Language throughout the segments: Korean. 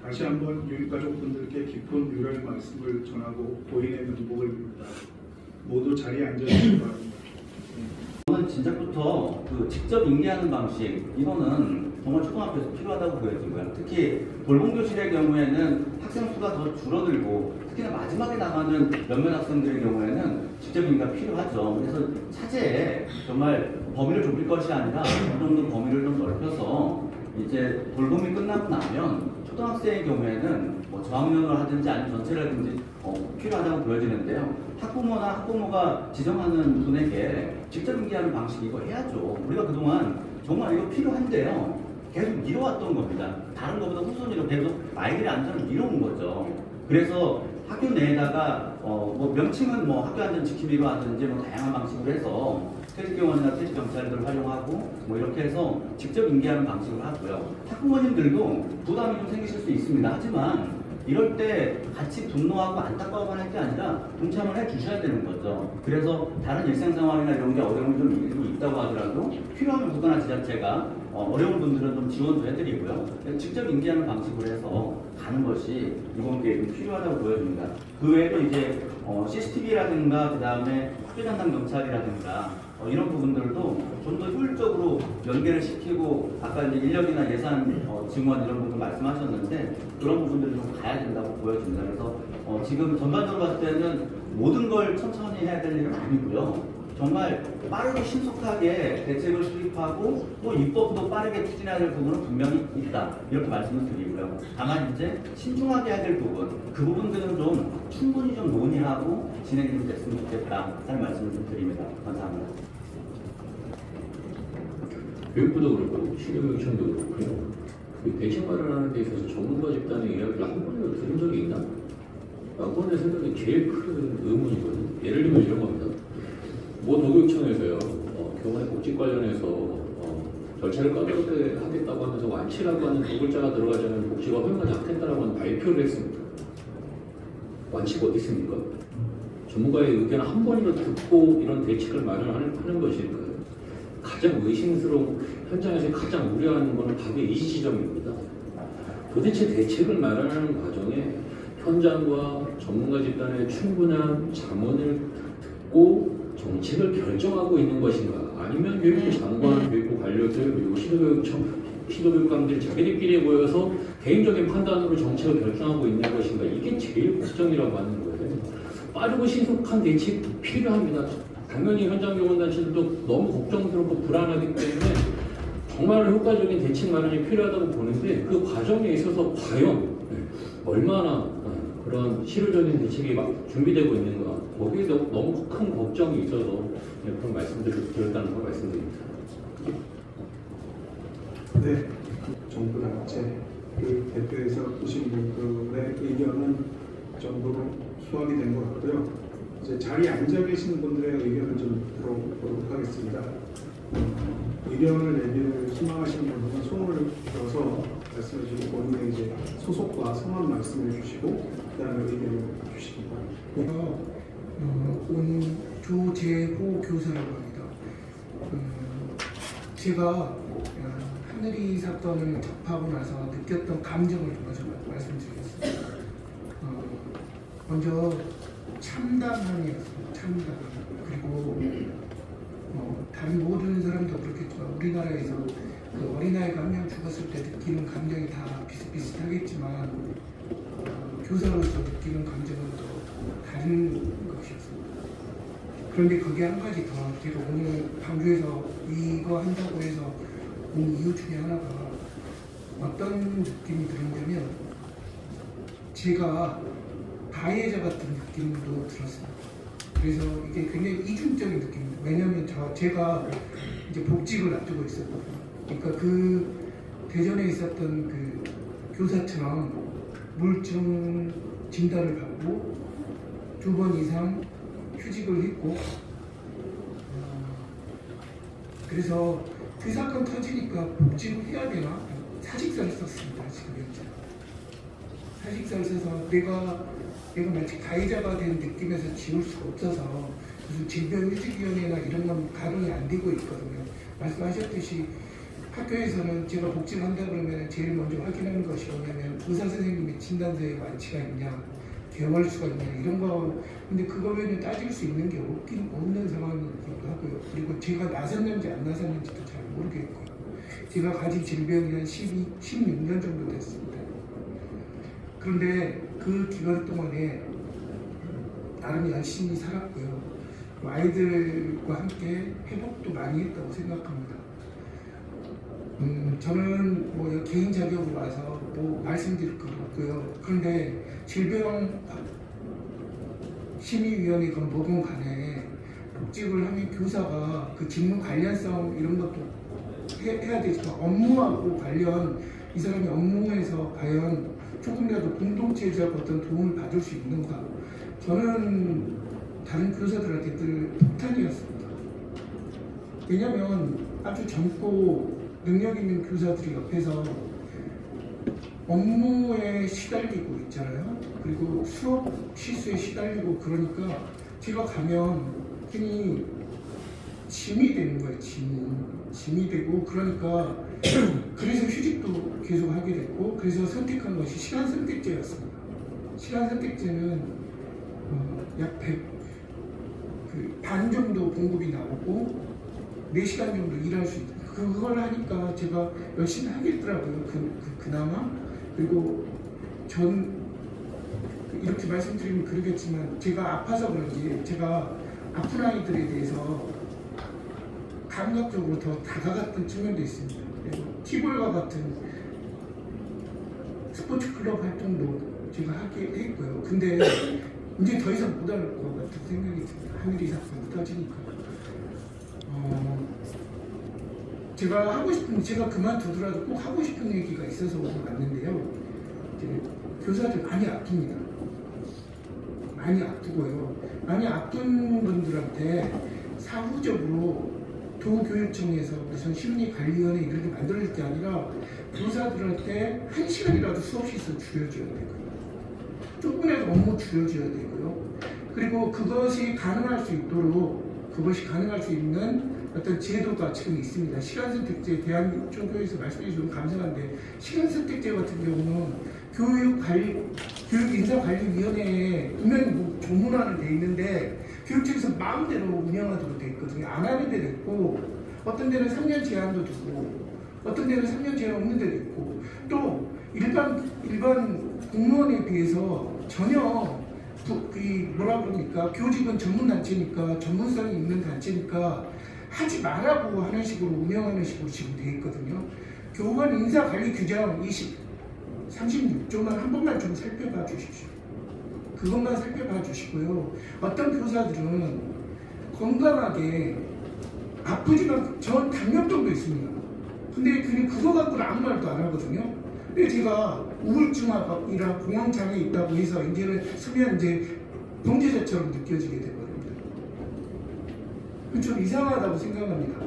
다시 한번 유가족분들께 깊은 유별 말씀을 전하고 고인의 명복을 빕니다. 모두 자리에 앉아주시기 바랍니다. 저는 진작부터 그 직접 인계하는 방식 이거는 정말 초등학교에서 필요하다고 보여지고요. 특히 돌봄교실의 경우에는 학생 수가 더 줄어들고 특히나 마지막에 나가는 몇몇 학생들의 경우에는 직접 인계가 필요하죠. 그래서 차제에 정말 범위를 좁힐 것이 아니라 어느 정도 범위를 좀 넓혀서 이제 돌봄이 끝나고 나면 초등학생의 경우에는 뭐 저학년을 하든지 아니면 전체를 하든지 필요하다고 보여지는데요. 학부모가 지정하는 분에게 직접 인계하는 방식 이거 해야죠. 우리가 그동안 정말 이거 필요한데요. 계속 미뤄왔던 겁니다. 다른 것보다 후순위로 계속 아이들의 안전을 미뤄온 거죠. 그래서 학교 내에다가 뭐 명칭은 뭐 학교 안전 지키기로 하든지 뭐 다양한 방식으로 해서 퇴직교원이나 퇴직경찰들을 활용하고 뭐 이렇게 해서 직접 인계하는 방식으로 하고요. 학부모님들도 부담이 좀 생기실 수 있습니다. 하지만 이럴 때 같이 분노하고 안타까워만 할 게 아니라 동참을 해 주셔야 되는 거죠. 그래서 다른 일상생활이나 이런 게 어려움이 좀 있다고 하더라도 필요하면 국가나 지자체가 어려운 분들은 좀 지원도 해드리고요. 직접 인계하는 방식으로 해서 가는 것이 이번 기회에 필요하다고 보여집니다. 그 외에도 이제 CCTV라든가 그 다음에 학교 담당 경찰이라든가 이런 부분들도 좀 더 효율적으로 연계를 시키고 아까 이제 인력이나 예산 증원 이런 부분 말씀하셨는데 그런 부분들이 좀 가야 된다고 보여집니다. 그래서 지금 전반적으로 봤을 때는 모든 걸 천천히 해야 될 일은 아니고요. 정말 빠르고 신속하게 대책을 수립하고 또 입법도 빠르게 추진해야 될 부분은 분명히 있다. 이렇게 말씀을 드리고요. 다만 이제 신중하게 해야 될 부분, 그 부분들은 좀 충분히 좀 논의하고 진행이 좀 됐으면 좋겠다. 하는 말씀을 좀 드립니다. 감사합니다. 교육부도 그렇고 시교육청도 그렇고요. 그 대책 마련하는 데 있어서 전문가 집단의 이야기를 한 번이라도 들은 적이 있나? 양권의 생각이 제일 큰 의문이거든요. 예를 들면 이런 겁니다. 모 도교육청에서요, 교원의 복지 관련해서 절차를 까다롭게하겠다고 하면서 완치라고 하는 두 글자가 들어가지 않은 복지가 허용하지 않겠다라고 하는 발표를 했습니다. 완치가 어디 있습니까? 전문가의 의견을 한 번이라도 듣고 이런 대책을 마련하는 것일까요? 가장 의심스러운 현장에서 가장 우려하는 것은 바로 이 지점입니다. 도대체 대책을 마련하는 과정에 현장과 전문가 집단의 충분한 자문을 듣고 정책을 결정하고 있는 것인가? 아니면 교육부 장관, 교육부 관료들, 그리고 시도교육감들이 자기들끼리 모여서 개인적인 판단으로 정책을 결정하고 있는 것인가? 이게 제일 걱정이라고 하는 거예요. 빠르고 신속한 대책이 필요합니다. 당연히 현장 교원단체들도 너무 걱정스럽고 불안하기 때문에 정말 효과적인 대책 마련이 필요하다고 보는데 그 과정에 있어서 과연 얼마나 그런 실효적인 대책이 막 준비되고 있는가 거기에 너무 큰 걱정이 있어서 그런 말씀들을 드렸다는 걸 말씀드립니다. 네, 정부 단체 그 대표에서 오신 분들의 의견은 전부로 수합이 된 것 같고요. 이제 자리에 앉아 계시는 분들의 의견을 좀 들어보도록 하겠습니다. 의견을 내기를 희망하시는 분들은 손을 들어서 말씀해 주시고 본인의 이제 소속과 성함 말씀해 주시고 그다음에 의견을 주시기 바랍니다. 온 조재호 교수라고 합니다. 제가 하늘이 사건을 접하고 나서 느꼈던 감정을 먼저 말씀드리겠습니다. 먼저 참담함이었습니다. 참담. 그리고 다른 모든 사람도 그렇겠지만 우리나라에서 그 어린아이가 한 명 죽었을 때 느끼는 감정이 다 비슷비슷하겠지만 교사로서 느끼는 감정은 또 다른 것이었습니다. 그런데 거기에 한 가지 더 제가 오늘 광주에서 이거 한다고 해서 온 이유 중에 하나가 어떤 느낌이 들었냐면 제가 가해자 같은 느낌도 들었습니다. 그래서 이게 굉장히 이중적인 느낌입니다. 왜냐하면 제가 이제 복직을 앞두고 있었거든요. 그러니까 그 대전에 있었던 그 교사처럼 물증 진단을 받고 2번 이상 휴직을 했고 그래서 그 사건 터지니까 복직을 해야 되나? 사직서를 썼습니다. 지금 현재 사직서를 써서 내가 마치 가해자가 된 느낌에서 지울 수가 없어서 무슨 질병휴직위원회나 이런 건 가동이 안 되고 있거든요. 말씀하셨듯이 학교에서는 제가 복직을 한다 그러면 제일 먼저 확인하는 것이 뭐냐면 의사 선생님의 진단서에 완치가 있냐, 개월수가 있냐 이런 거. 근데 그거 외에는 따질 수 있는 게 없는 상황이기도 하고요. 그리고 제가 나섰는지 안 나섰는지도 잘 모르겠고요. 제가 가진 질병이 한 16년 정도 됐습니다. 그런데 그 기간 동안에 나름 열심히 살았고요. 아이들과 함께 회복도 많이 했다고 생각합니다. 저는 뭐 개인 자격으로 와서 뭐 말씀드릴 건 없고요. 그런데 질병심의위원회건 뭐건 간에 복직을 하면 교사가 그 직무 관련성 이런 것도 해야 되지만 업무하고 관련 이 사람이 업무에서 과연 조금이라도 공동체적 어떤 도움을 받을 수 있는가. 저는 다른 교사들한테 늘 폭탄이었습니다. 왜냐하면 아주 젊고 능력 있는 교사들이 옆에서 업무에 시달리고 있잖아요. 그리고 수업 실수에 시달리고 그러니까 제가 가면 흔히 짐이 되는 거예요. 짐이 되고 그러니까 그래서 휴직도 계속 하게 됐고 그래서 선택한 것이 시간 선택제였습니다. 시간 선택제는 약 100반 정도 공급이 나오고 4시간 정도 일할 수 있다. 그걸 하니까 제가 열심히 하겠더라고요. 그나마. 그리고 전 이렇게 말씀드리면 그러겠지만 제가 아파서 그런지 제가 아픈 아이들에 대해서 감각적으로 더 다가갔던 측면도 있습니다. 그리고 티볼과 같은 스포츠 클럽 활동도 제가 하게 했고요. 근데 이제 더 이상 못 할 것 같은 생각이 듭니다. 하늘이 사건이 터지니까. 제가 그만두더라도 꼭 하고 싶은 얘기가 있어서 오늘 왔는데요. 이제 교사들 많이 아픕니다. 많이 아프고요. 많이 아픈 분들한테 사후적으로 도교육청에서 무슨 심리관리위원회 이런 게 만들어질 게 아니라 교사들한테 1시간이라도 수업 시간 줄여줘야 되고요. 조금이라도 업무 줄여줘야 되고요. 그리고 그것이 가능할 수 있는 어떤 제도가 지금 있습니다. 시간선택제 대한초교에서 말씀해 주셔서 감사한데 시간선택제 같은 경우는 교육인사관리위원회에 분명히 조문안은 돼 있는데 교육청에서 마음대로 운영하도록 돼 있거든요. 안 하는 데도 있고 어떤 데는 3년 제한도 두고 어떤 데는 3년 제한 없는 데도 있고 또 일반 공무원에 비해서 전혀 뭐라 그럽니까? 교직은 전문단체니까 전문성이 있는 단체니까 하지 말라고 하는 식으로 운영하는 식으로 지금 되어 있거든요. 교원 인사관리 규정 36조만 한 번만 좀 살펴봐 주십시오. 그것만 살펴봐 주시고요. 어떤 교사들은 건강하게 아프지만 전 당뇨병도 있습니다. 근데 그거 갖고는 아무 말도 안 하거든요. 근데 제가 우울증이랑 공황장애 있다고 해서 이제는 쓰면 이제 범죄자처럼 느껴지게 돼버립니다. 좀 이상하다고 생각합니다.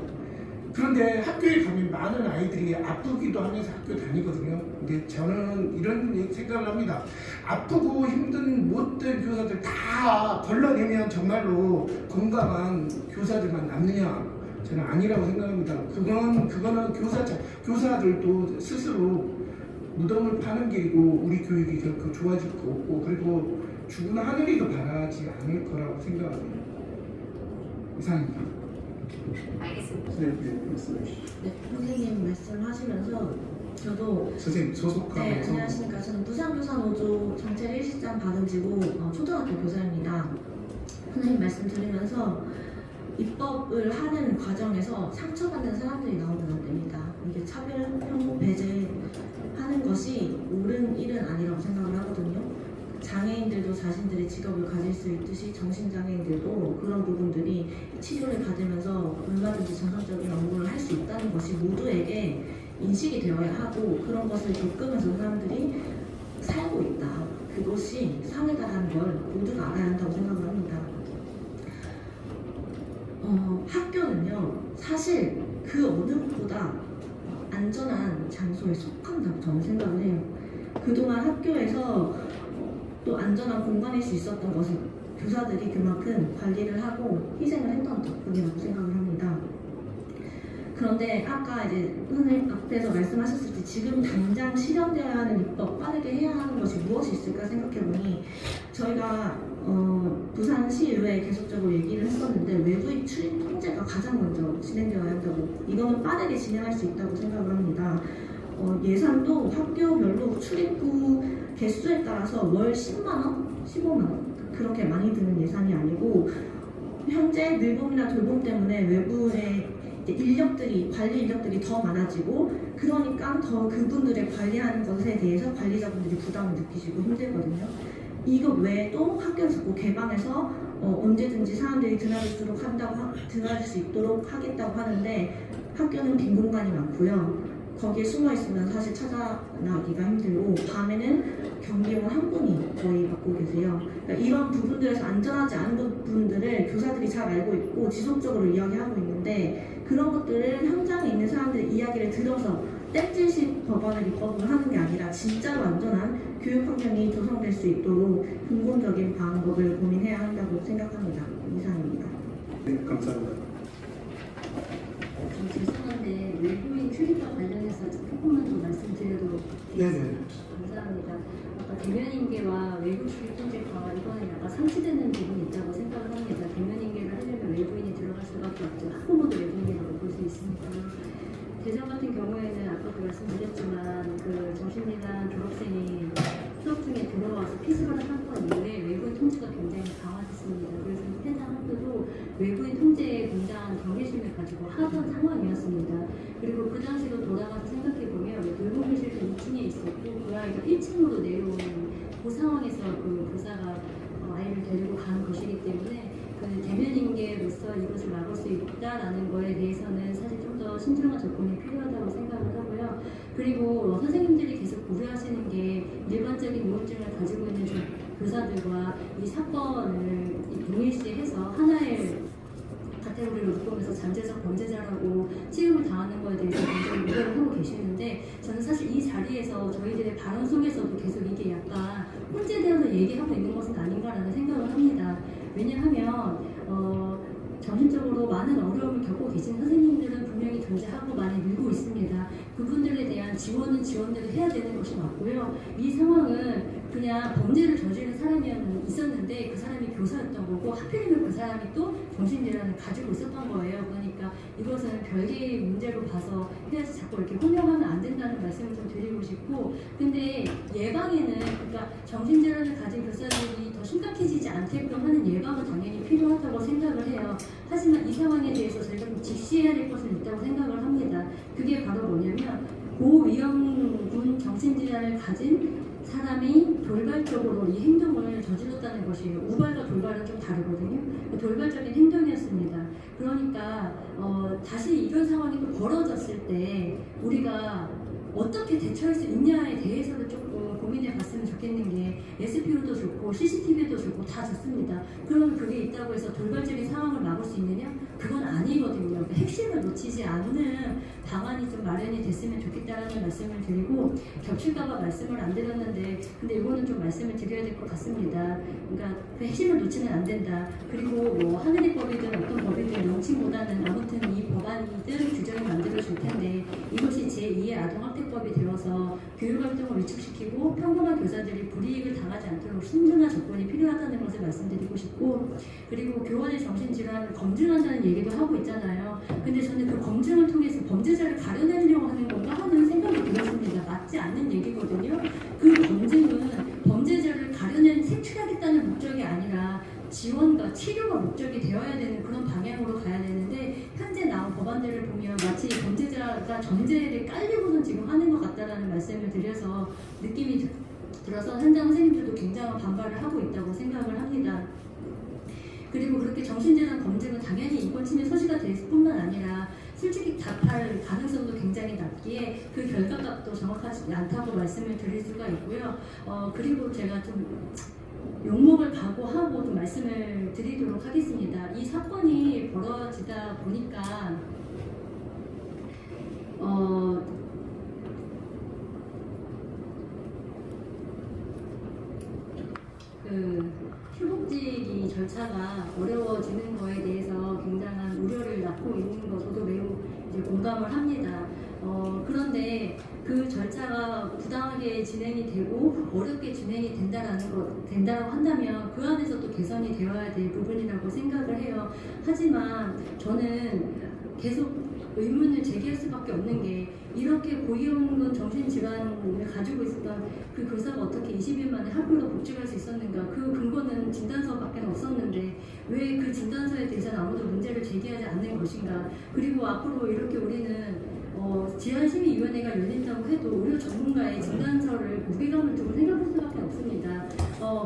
그런데 학교에 가면 많은 아이들이 아프기도 하면서 학교 다니거든요. 근데 저는 이런 생각을 합니다. 아프고 힘든 못된 교사들 다 걸러내면 정말로 건강한 교사들만 남느냐? 저는 아니라고 생각합니다. 그거는 교사들도 스스로 무덤을 파는 길이고 우리 교육이 결코 좋아질 거 없고 그리고 죽으나 하늘이도 바라지 않을 거라고 생각합니다. 이상입니다. 알겠습니다. 네, 말씀해 주시죠. 네, 선생님 말씀하시면서 저도 선생님 소속하고 네, 안녕하십니까. 저는 부산교사노조 정책 일시장 받은지고 초등학교 교사입니다. 선생님 말씀 들으면서 입법을 하는 과정에서 상처받는 사람들이 나오면 안 됩니다. 이게 차별, 편고, 배제하는 것이 옳은 일은 아니라고 생각을 하거든요. 장애인들도 자신들의 직업을 가질 수 있듯이 정신장애인들도 그런 부분들이 치료를 받으면서 얼마든지 정상적인 업무를 할 수 있다는 것이 모두에게 인식이 되어야 하고 그런 것을 겪으면서 사람들이 살고 있다. 그것이 사회다라는 걸 모두가 알아야 한다고 생각을 합니다. 학교는요, 사실 그 어느 곳보다 안전한 장소에 속한다고 저는 생각을 해요. 그동안 학교에서 또 안전한 공간일 수 있었던 것은 교사들이 그만큼 관리를 하고 희생을 했던 덕분이라고 생각을 합니다. 그런데 아까 이제 선생님 앞에서 말씀하셨을 때 지금 당장 실현되어야 하는 입법, 빠르게 해야 하는 것이 무엇이 있을까 생각해보니 저희가 부산시의회에 계속적으로 얘기를 했었는데 외부인 출입 통제가 가장 먼저 진행되어야 한다고, 이거는 빠르게 진행할 수 있다고 생각을 합니다. 예산도 학교별로 출입구 개수에 따라서 월 10만원, 15만원 그렇게 많이 드는 예산이 아니고, 현재 늘봄이나 돌봄 때문에 외부의 인력들이, 관리 인력들이 더 많아지고, 그러니까 더 그분들의 관리하는 것에 대해서 관리자분들이 부담을 느끼시고 힘들거든요. 이것 외에 또 학교에서 꼭 개방해서 언제든지 사람들이 드나들 수 있도록 하겠다고 하는데, 학교는 빈 공간이 많고요. 거기에 숨어 있으면 사실 찾아나기가 힘들고, 밤에는 경비원 한 분이 거의 맡고 계세요. 그러니까 이런 부분들에서 안전하지 않은 부분들을 교사들이 잘 알고 있고 지속적으로 이야기하고 있는데, 그런 것들을 현장에 있는 사람들의 이야기를 들어서 땜질식 법안을 입법을 하는 게 아니라 진짜로 안전한 교육 환경이 조성될 수 있도록 근본적인 방법을 고민해야 한다고 생각합니다. 이상입니다. 네, 감사합니다. 좀 죄송한데 외부인 출입과 관련해서 조금만 더 말씀드려도 네네. 감사합니다. 아까 대면인계와 외부 출입 통제 강화, 이거는 약간 상치되는 부분이 있다고 생각을 합니다. 대면인계를 하려면 외부인이 들어갈 수밖에 없죠. 학부모도 외부인이라고 볼 수 있으니까. 대전 같은 경우에는 아까도 말씀드렸지만 그 정신이나 졸업생이 수업 중에 들어와서 피습을 한 건 이후에 외부인 통제가 굉장히 강화됐습니다. 그래서 해당 학교도 외부인 통제에 분당 경계심을 가지고 하던 상황이었습니다. 그리고 그 당시로 돌아가서 생각해보면 돌봄실도 2층에 있었고 그 아이가 1층으로 내려오는 그 상황에서 그 교사가 아이를 데리고 간 것이기 때문에 그 대면인계로서 이것을 막을 수 있다라는 거에 대해서는 사실 좀 더 신중한 접근이 필요하다고 생각을 하고요. 그리고 선생님들이 계속 우려하시는 게 일반적인 우울증을 가지고 있는 교사들과 이 사건을 동일시해서 하나의 카테고리로 묶으면서 잠재적 범죄자라고 취급을 당하는 것에 대해서 굉장히 우려를 하고 계시는데, 저는 사실 이 자리에서 저희들의 발언 속에서도 계속 이게 약간 혼재되어서 얘기하고 있는 것은 아닌가라는 생각을 합니다. 왜냐하면 정신적으로 많은 어려움을 겪고 계신 선생님들은 분명히 존재하고 많이 늘고 있습니다. 그분들에 대한 지원은 지원대로 해야 되는 것이 맞고요. 이 상황은 그냥 범죄를 저지른 사람이 있었는데 그 사람이 교사였던 거고, 하필이면 그 사람이 또 정신질환을 가지고 있었던 거예요. 그러니까 이것은 별개의 문제로 봐서 해야지 자꾸 이렇게 혼용하면 안 된다는 말씀을 좀 드리고 싶고, 근데 예방에는, 그러니까 정신질환을 가진 교사들이 더 심각해지지 않게끔 하는 예방은 당연히 필요하다고 생각을 해요. 하지만 이 상황에 대해서 저희가 좀 직시해야 될 것은 있다고 생각을 합니다. 그게 바로 뭐냐면, 고위험군 정신질환을 가진 사람이 돌발적으로 이 행동을 저질렀다는 것이에요. 우발과 돌발은 좀 다르거든요. 돌발적인 행동이었습니다. 그러니까 다시 이런 상황이 또 벌어졌을 때 우리가 어떻게 대처할 수 있냐에 대해서는 조금 고민해 봤으면 좋겠는 게, SPO도 좋고 CCTV도 좋고 다 좋습니다. 그러면 그게 있다고 해서 돌발적인 상황을 막을 수 있느냐? 그건 아니거든요. 핵심을 놓치지 않는 방안이 좀 마련이 됐으면 좋겠다는 말씀을 드리고, 겹칠까봐 말씀을 안 드렸는데 근데 이거는 좀 말씀을 드려야 될 것 같습니다. 그러니까 그 핵심을 놓치면 안 된다. 그리고 뭐 하늘의 법이든 어떤 법이든 명칭보다는 아무튼 이 법안이든 규정이 만들어질 텐데, 이것이 제2의 아동학대법이 되어서 교육활동을 위축시키고 평범한 교사들이 불이익을 당하지 않도록 신중한 접근이 필요하다는 것을 말씀드리고 싶고, 그리고 교원의 정신질환을 검증한다는 얘기도 하고 있잖아요. 근데 저는 그 검증을 통해서 범죄자를 가려내려고 하는 건가 하는 생각이 들었습니다. 맞지 않는 얘기거든요. 그 검증은 범죄자를 가려내 색출하겠다는 목적이 아니라 지원과 치료가 목적이 되어야 되는 그런 방향으로 가야 되는데, 현재 나온 법안들을 보면 마치 범죄자가 전제를 깔리고는 지금 하는 것 같다라는 말씀을 드려서 느낌이 들어서 현장 선생님들도 굉장한 반발을 하고 있다고 생각을 합니다. 그리고 그렇게 정신질환 검증은 당연히 인권침해 소지가 될 뿐만 아니라 솔직히 답할 가능성도 굉장히 낮기에 그 결과값도 정확하지 않다고 말씀을 드릴 수가 있고요. 그리고 제가 좀 욕먹을 각오하고 좀 말씀을 드리도록 하겠습니다. 이 사건이 벌어지다 보니까 휴복직이 절차가 어려워지는 거에 대해서 굉장한 우려를 낳고 있는 거 저도 매우 이제 공감을 합니다. 그런데 그 절차가 부당하게 진행이 되고 어렵게 진행이 된다라고 한다면 그 안에서 또 개선이 되어야 될 부분이라고 생각을 해요. 하지만 저는 계속 의문을 제기할 수밖에 없는 게 이렇게 고위험군 정신질환을 가지고 있었던 그 교사가 어떻게 20일 만에 학교로 복직할 수 있었는가. 그 근거는 진단서밖에 없었는데 왜 그 진단서에 대해서는 아무도 문제를 제기하지 않는 것인가. 그리고 앞으로 이렇게 우리는 지하심의위원회가 열린다고 해도 의료 전문가의 진단서를 무게감을 두고 생각할 수밖에 없습니다.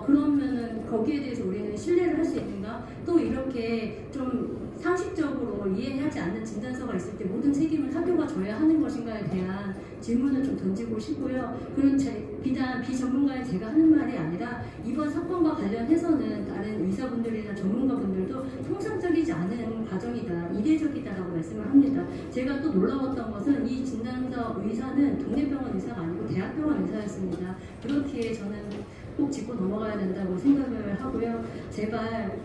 그러면은 거기에 대해서 우리는 신뢰를 할 수 있는가? 또 이렇게 좀 상식적으로 이해하지 않는 진단서가 있을 때 모든 책임을 학교가 져야 하는 것인가에 대한 질문을 좀 던지고 싶고요. 그런 비단 비전문가의 제가 하는 말이 아니라 이번 사건과 관련해서는 다른 의사분들이나 전문가분들도 통상적이지 않은 과정이다, 이례적이다라고 말씀을 합니다. 제가 또 놀라웠던 것은 이 진단서 의사는 동네병원 의사가 아니고 대학병원 의사였습니다. 그렇기에 저는 꼭 짚고 넘어가야 된다고 생각을 하고요. 제발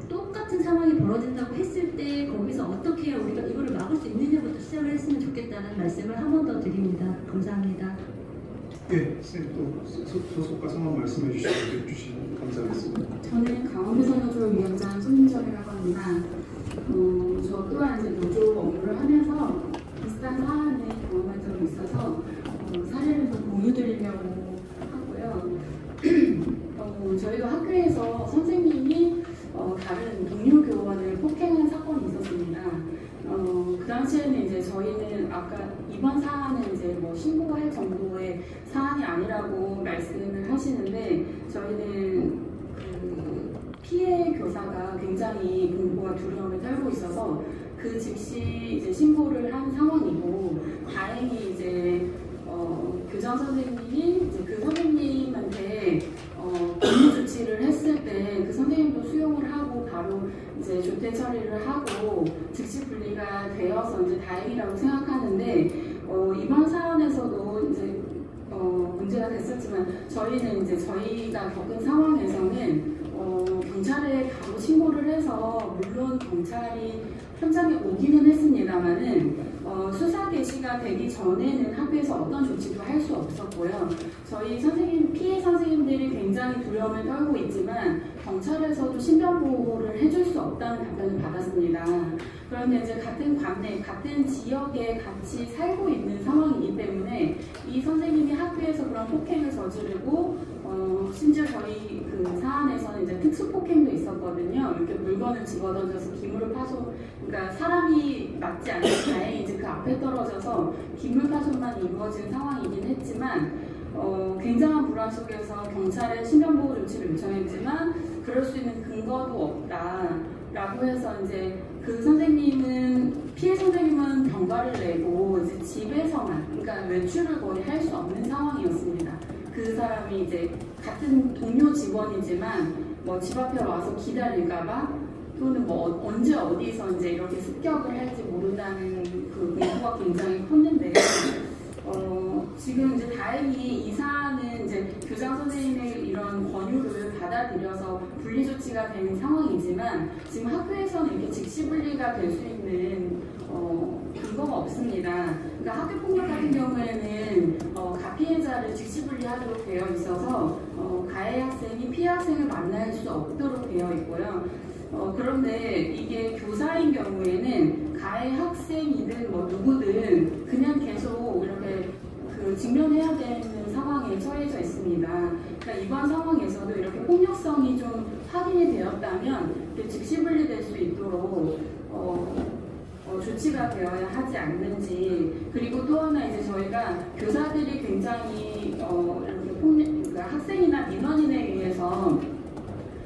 똑같은 상황이 벌어진다고 했을 때 거기서 어떻게 해야 우리가 이거를 막을 수 있느냐부터 시작을 했으면 좋겠다는 말씀을 한 번 더 드립니다. 감사합니다. 네, 선생님 또 소속과 성함 말씀해 주시면 감사하겠습니다. 저는 강원도선호조 위원장 손민정이라고 합니다. 저 또한 이제 노조 업무를 하면서 비슷한 사안을 경험한 적이 있어서 사례를 좀 공유드리려고 하고요. 저희도 학교에서 선생님이 다른 동료 교원을 폭행한 사건이 있었습니다. 그 당시에는 이제 저희는 아까 이번 사안은 이제 뭐 신고할 정도의 사안이 아니라고 말씀을 하시는데 저희는 그 피해 교사가 굉장히 공포와 두려움에 떨고 있어서 그 즉시 이제 신고를 한 상황이고 다행히 이제 교장 선생님이 이제 그 선생님한테 법률 조치를 했을 때 그 선생님도 수용을 하고 바로 이제 조퇴 처리를 하고 즉시 분리가 되어서 이제 다행이라고 생각하는데 이번 사안에서도 이제 문제가 됐었지만 저희는 이제 저희가 겪은 상황에서는 경찰에 바로 신고를 해서 물론 경찰이 현장에 오기는 했습니다만은 수사 개시가 되기 전에는 학교에서 어떤 조치도 할 수 없었고요. 저희 선생님, 피해 선생님들이 굉장히 두려움을 떨고 있지만 경찰에서도 신변 보호를 해줄 수 없다는 답변을 받았습니다. 그런데 이제 같은 관내, 같은 지역에 같이 살고 있는 상황이기 때문에 이 선생님이 학교에서 그런 폭행을 저지르고 심지어 저희 그 사안에서는 이제 특수 폭행도 있었거든요. 이렇게 물건을 집어던져서 기물을 그러니까 사람이 맞지 않는 다행히 이제 그 앞에 떨어져서 기물 파손만 이루어진 상황이긴 했지만 굉장한 불안 속에서 경찰에 신변보호 조치를 요청했지만 그럴 수 있는 근거도 없다라고 해서 이제 그 선생님은 피해 선생님은 병가를 내고 이제 집에서만 그러니까 외출을 거의 할 수 없는 상황이었습니다. 그 사람이 이제 같은 동료 직원이지만 뭐 집 앞에 와서 기다릴까봐 또는 뭐 언제 어디서 이제 이렇게 습격을 할지 모른다는 그 공포가 굉장히 컸는데요. 지금 이제 다행히 이 사안은 이제 교장 선생님의 이런 권유를 받아들여서 분리 조치가 된 상황이지만 지금 학교에서는 이렇게 직시 분리가 될 수 있는 근거가 없습니다. 그러니까 학교 폭력 같은 경우에는 가피해자를 직시 분리하도록 되어 있어서 가해 학생이 피해 학생을 만날 수 없도록 되어 있고요. 그런데 이게 교사인 경우에는 가해 학생이든 뭐 누구든 그냥 계속 이렇게 직면해야 되는 상황에 처해져 있습니다. 그러니까 이번 상황에서도 이렇게 폭력성이 좀 확인이 되었다면 즉시 분리될 수 있도록 조치가 되어야 하지 않는지. 그리고 또 하나 이제 저희가 교사들이 굉장히 이렇게 그러니까 학생이나 민원인에 의해서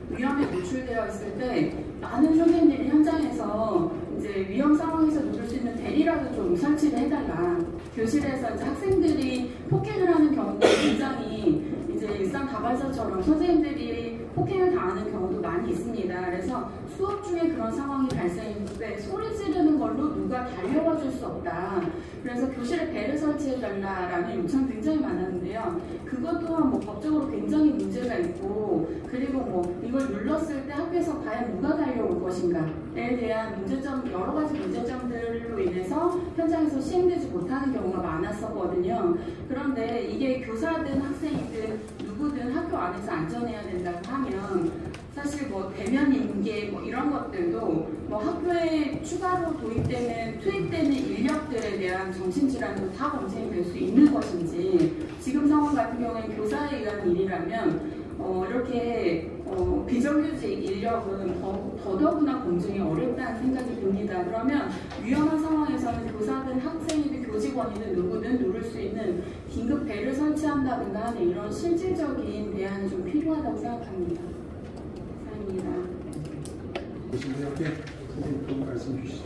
위험에 노출되어 있을 때 많은 선생님들이 현장에서 이제 위험 상황에서 누릴 수 있는 대리라도 좀 설치를 해달라. 교실에서 이제 학생들이 폭행을 하는 경우가 굉장히 이제 일상다발사처럼 선생님들이 폭행을 당하는 경우도 많이 있습니다. 그래서 수업 중에 그런 상황이 발생했을 때 소리 지르는 걸로 누가 달려와 줄 수 없다. 그래서 교실에 벨을 설치해달라라는 요청이 굉장히 많았는데요. 그 그것 또한 뭐 법적으로 굉장히 문제가 있고, 그리고 뭐 이걸 눌렀을 때 학교에서 과연 누가 달려올 것인가에 대한 문제점, 여러 가지 문제점들로 인해서 현장에서 시행되지 못하는 경우가 많았었거든요. 그런데 이게 교사든 학생이든 누구든 학교 안에서 안전해야 된다고 하면 사실 뭐 대면 인계 뭐 이런 것들도 뭐 학교에 추가로 투입되는 인력들에 대한 정신질환도 다 검증이 될 수 있는 것인지, 지금 상황 같은 경우에는 교사에 의한 일이라면 이렇게 비정규직 인력은 더더구나 검증이 어렵다는 생각이 듭니다. 그러면 위험한 상황에서는 교사든 학생이든 교직원이든 누구든 누를 수 있는 긴급 벨을 설치한다든가 하는 이런 실질적인 대안이 좀 필요하다고 생각합니다. 이상입니다. 이렇게 선생님 또 말씀 주시죠.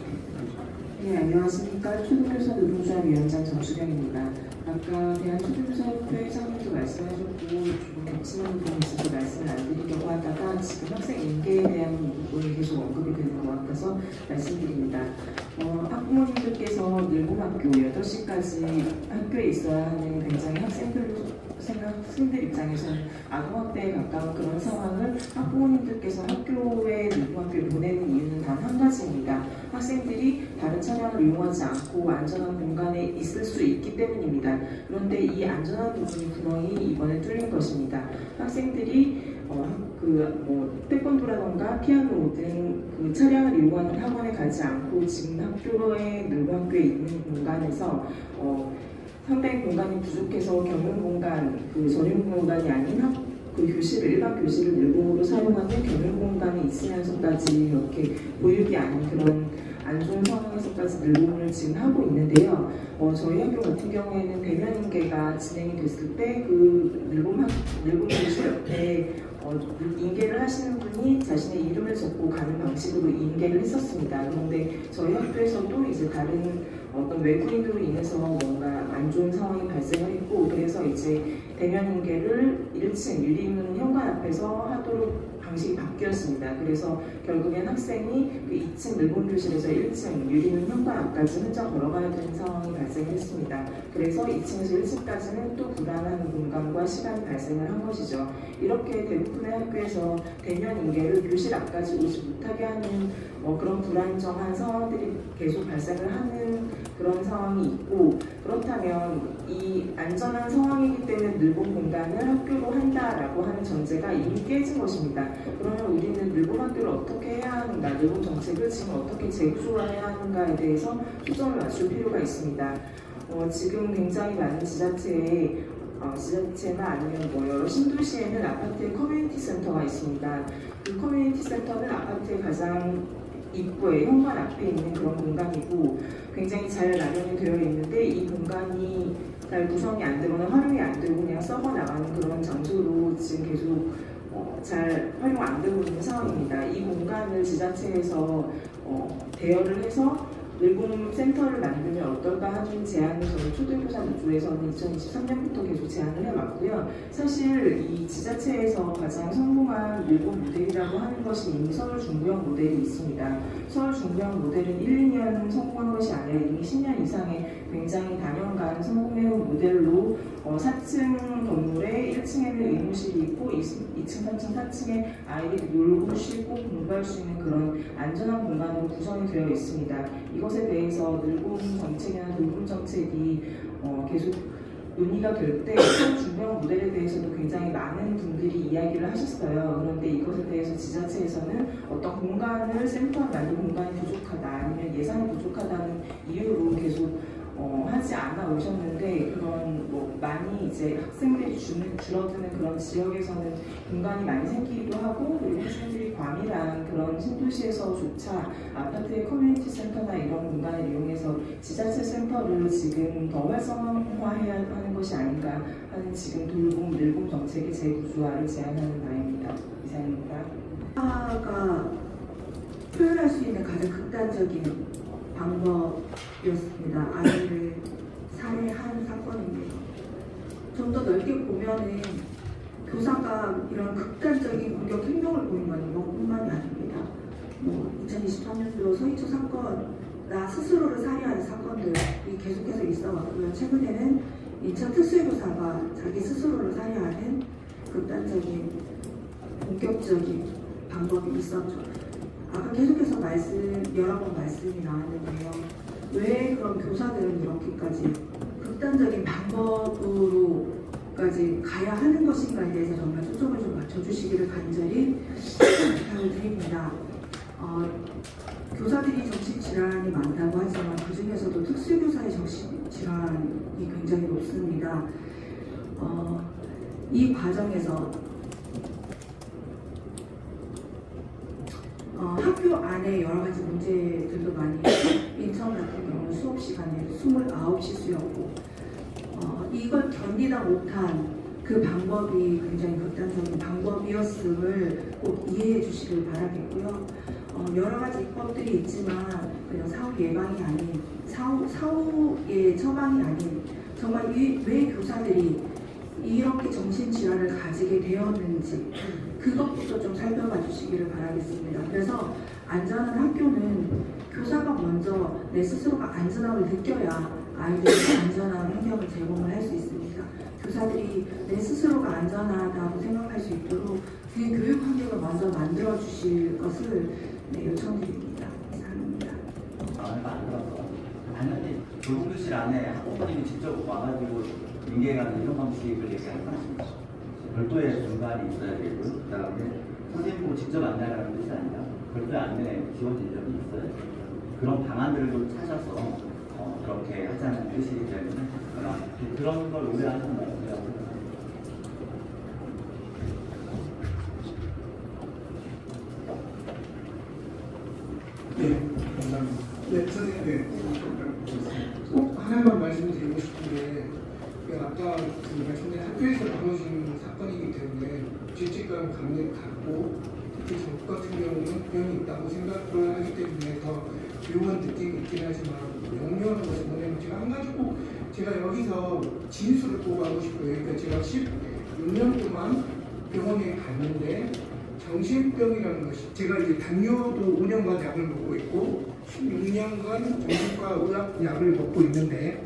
네, 안녕하십니까. 초등교사 노동조합위원장 정수경입니다. 아까 대한초등교사협회 회장님도 말씀하셨고 조금 겹치는 부분이 있어서 말씀을 안 드리려고 하다가 지금 학생 인계에 대한 부분이 계속 언급이 되는 것 같아서 말씀드립니다. 학부모님들께서 늘봄학교 8시까지 학교에 있어야 하는 굉장히 학생들 입장에서는 아동학대에 가까운 그런 상황을 학부모님들께서 학교에 늘봄학교에 보내는 이유는 단 한 가지입니다. 학생들이 다른 차량을 이용하지 않고 안전한 공간에 있을 수 있기 때문입니다. 그런데 이 안전한 부분이 구멍이 이번에 뚫린 것입니다. 학생들이 태권도라던가 피아노 등 그 차량을 이용하는 학원에 가지 않고 지금 늘봄학교에 있는 공간에서 상당히 공간이 부족해서 경영 공간, 전용 공간이 아닌 일반 교실을 늘봄으로 사용하는 경영 공간이 있으면서까지 이렇게 보육이 아닌 그런 안 좋은 상황에서까지 늘봄을 지금 하고 있는데요. 저희 학교 같은 경우에는 대면 인계가 진행이 됐을 때 늘봄 교실 옆에 인계를 하시는 분이 자신의 이름을 적고 가는 방식으로 인계를 했었습니다. 그런데 저희 학교에서도 이제 다른 어떤 외부인으로 인해서 뭔가 안 좋은 상황이 발생을 했고, 그래서 이제 대면 인계를 1층 유리문 현관 앞에서 하도록 방식이 바뀌었습니다. 그래서 결국엔 학생이 그 2층 늘봄 교실에서 1층 유리문 현관 앞까지 혼자 걸어가야 되는 상황이 발생했습니다. 그래서 2층에서 1층까지는 또 불안한 공간과 시간이 발생을 한 것이죠. 이렇게 대부분의 학교에서 대면 인계를 교실 앞까지 오지 못하게 하는 그런 불안정한 상황들이 계속 발생을 하는 그런 상황이 있고, 그렇다면 이 안전한 상황이기 때문에 늘봄 공간을 학교로 한다라고 하는 전제가 이미 깨진 것입니다. 그러면 우리는 늘봄 학교를 어떻게 해야 하는가, 늘봄 정책을 지금 어떻게 재구조화해야 하는가에 대해서 초점을 맞출 필요가 있습니다. 지금 굉장히 많은 지자체나 아니면 여러 신도시에는 아파트에 커뮤니티 센터가 있습니다. 그 커뮤니티 센터는 아파트의 가장 입구에 현관 앞에 있는 그런 공간이고 굉장히 잘 마련이 되어 있는데, 이 공간이 잘 구성이 안 되거나 활용이 안 되고 그냥 썩어 나가는 그런 장소로 지금 계속 잘 활용 안 되고 있는 상황입니다. 이 공간을 지자체에서 대여를 해서 늘봄 센터를 만들면 어떨까 하는 제안을 저희 초등교사 노조에서는 2023년부터 계속 제안을 해왔고요. 사실 이 지자체에서 가장 성공한 늘봄 모델이라고 하는 것이 이미 서울중부형 모델이 있습니다. 서울중부형 모델은 1, 2년 성공한 것이 아니라 이미 10년 이상의 굉장히 단연간 성공해온 모델로 4층 건물에 1층에는 의무실이 있고 2층, 3층, 4층에 아이들이 놀고 쉬고 공부할 수 있는 그런 안전한 공간으로 구성이 되어 있습니다. 이것에 대해서 늘봄 정책이나 돌봄 정책이 계속 논의가 될 때 서울중부형 모델에 대해서도 굉장히 많은 분들이 이야기를 하셨어요. 그런데 이것에 대해서 지자체에서는 어떤 공간을 센터를 만들 공간이 부족하다, 아니면 예산이 부족하다는 이유로 계속 하지 않아 오셨는데, 그런 많이 이제 학생들이 줄어드는 그런 지역에서는 공간이 많이 생기기도 하고, 그리고 학생들이 과밀한 그런 신도시에서조차 아파트의 커뮤니티 센터나 이런 공간을 이용해서 지자체 센터를 지금 더 활성화해야 하는 것이 아닌가 하는 지금 늘봄 정책의 재구조화를 제안하는 바입니다. 이상입니다. 가 표현할 수 있는 가장 극단적인 방법이었습니다. 아이를 살해한 사건인데요. 좀 더 넓게 보면은 교사가 이런 극단적인 공격 행동을 보인 건 이것뿐만이 아닙니다. 2023년도 서희초 사건, 나 스스로를 살해하는 사건들이 계속해서 있어왔고요. 최근에는 인천 특수교사가 자기 스스로를 살해하는 극단적인 본격적인 방법이 있었죠. 아까 계속해서 여러 번 말씀이 나왔는데요. 왜 그럼 교사들은 이렇게까지 극단적인 방법으로까지 가야 하는 것인가에 대해서 정말 초점을 좀 맞춰주시기를 간절히 부탁을 드립니다. 교사들이 정신질환이 많다고 하지만 그 중에서도 특수교사의 정신질환이 굉장히 높습니다. 이 과정에서 학교 안에 여러 가지 문제들도 많이 인천 같은 경우는 수업 시간에 29시 수였고 이걸 견디다 못한 그 방법이 굉장히 극단적인 방법이었음을 꼭 이해해 주시길 바라겠고요. 여러 가지 입법들이 있지만 그냥 사후 예방이 아닌 사후의 처방이 아닌 정말 왜 교사들이 이렇게 정신질환을 가지게 되었는지 그것부터 좀 살펴봐 주시기를 바라겠습니다. 그래서 안전한 학교는 교사가 먼저 내 스스로가 안전함을 느껴야 아이들에게 안전한 환경을 제공을 할 수 있습니다. 교사들이 내 스스로가 안전하다고 생각할 수 있도록 그 교육 환경을 먼저 만들어 주실 것을 요청드립니다. 감사합니다. 당연히 돌봄교실 안에 학부모님이 직접 와가지고 인계하는 이런 방식을 얘기하는 건 아닙니다. 별도의 중간이 있어야 되고요. 그다음에 선생님 보고 직접 안내하라는 뜻이 아니라 별도의 안내 지원 진정이 있어야 돼요. 그런 방안들을 찾아서 그렇게 하자는 뜻이기 때문에 그런 걸 우려하는 말이라고. 네, 감사합니다. 네, 선생님. 네. 꼭 하나만 말씀드리고 싶은데 아까 말씀드린 학교에서 벌어진 사건이기 때문에 죄책감 갖고 특히 저 같은 경우는 병이 있다고 생각을 하기 때문에 더 묘한 느낌이 있긴 하지만 명료한 것은 뭐냐면 제가 한 가지 꼭 제가 여기서 진술을 꼭 하고 싶어요. 그러니까 제가 16년 동안 병원에 갔는데 정신병이라는 것이 제가 이제 당뇨도 5년간 약을 먹고 있고 16년간 정신과 의학 약을 먹고 있는데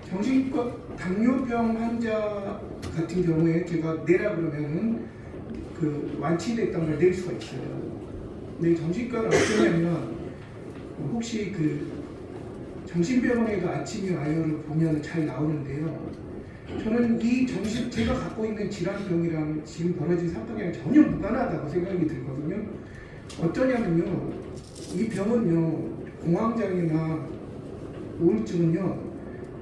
정신과 당뇨병 환자 같은 경우에 제가 내라 그러면은 그 완치됐던 걸 낼 수가 있어요. 근데 정신과는 어떠냐면 혹시 그 정신병원에도 아침에 와요를 보면 잘 나오는데요. 저는 제가 갖고 있는 질환병이랑 지금 벌어진 사건이랑 전혀 무관하다고 생각이 들거든요. 어떠냐면요, 이 병은요, 공황장애나 우울증은요,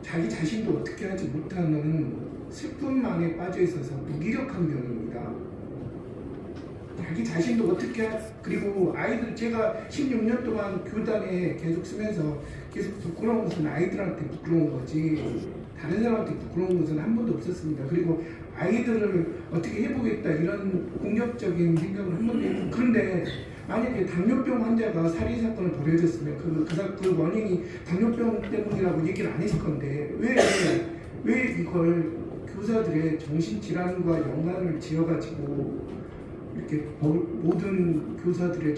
자기 자신도 어떻게 하지 못하는 슬픔만에 빠져 있어서 무기력한 병입니다. 자기 자신도 그리고 아이들, 제가 16년 동안 교단에 계속 쓰면서 계속 부끄러운 것은 아이들한테 부끄러운 거지 다른 사람한테 부끄러운 것은 한 번도 없었습니다. 그리고 아이들을 어떻게 해보겠다 이런 공격적인 생각을 한 번도 했고, 그런데 만약에 당뇨병 환자가 살인사건을 벌여졌으면 그 원인이 당뇨병 때문이라고 얘기를 안 했을 건데 왜 이걸 교사들의 정신질환과 연관을 지어가지고 이렇게 모든 교사들의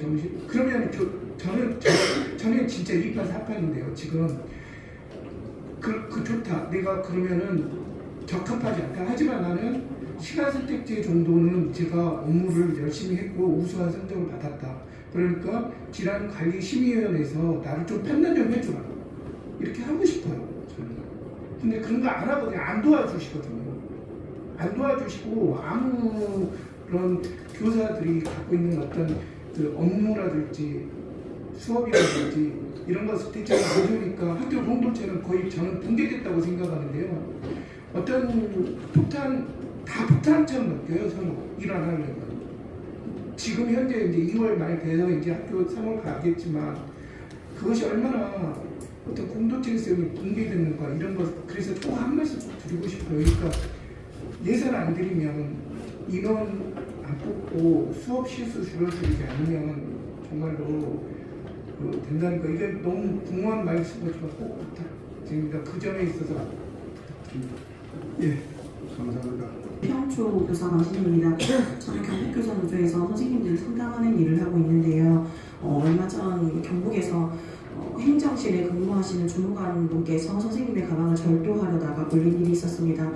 그러면 저는 진짜 이판 사판인데요. 지금 좋다. 내가 그러면은 적합하지 않다. 하지만 나는 시간 선택제 정도는 제가 업무를 열심히 했고 우수한 성적을 받았다. 그러니까 질환관리심의위원회에서 나를 좀 판단 좀 해주라. 이렇게 하고 싶어요. 저는. 근데 그런 거 안 하거든요. 안 도와주시거든요. 안 도와주시고 아무 그런 교사들이 갖고 있는 어떤 그 업무라든지 수업이라든지 이런 것을 대체로 안 주니까 학교 공동체는 거의 저는 붕괴됐다고 생각하는데요. 어떤 폭탄처럼 느껴요. 서로 일 안 하려면. 지금 현재 이제 2월 말 돼서 이제 학교 3월 가겠지만 그것이 얼마나 어떤 공동체성이 붕괴되는가 이런 것, 그래서 꼭 한 말씀 드리고 싶어요. 그러니까 예산 안 들이면 인원 안 뽑고 수업 실수 줄어들지 않으면 정말로 된다니까. 이게 너무 궁금한 말씀이지만 꼭 부탁드립니다. 그 점에 있어서. 예, 감사합니다. 평초 교사 강신입니다. 저는 경북교사 노조에서 선생님들이 상담하는 일을 하고 있는데요. 얼마 전 경북에서 행정실에 근무하시는 주무관분께서 선생님의 가방을 절도하려다가 걸린 일이 있었습니다.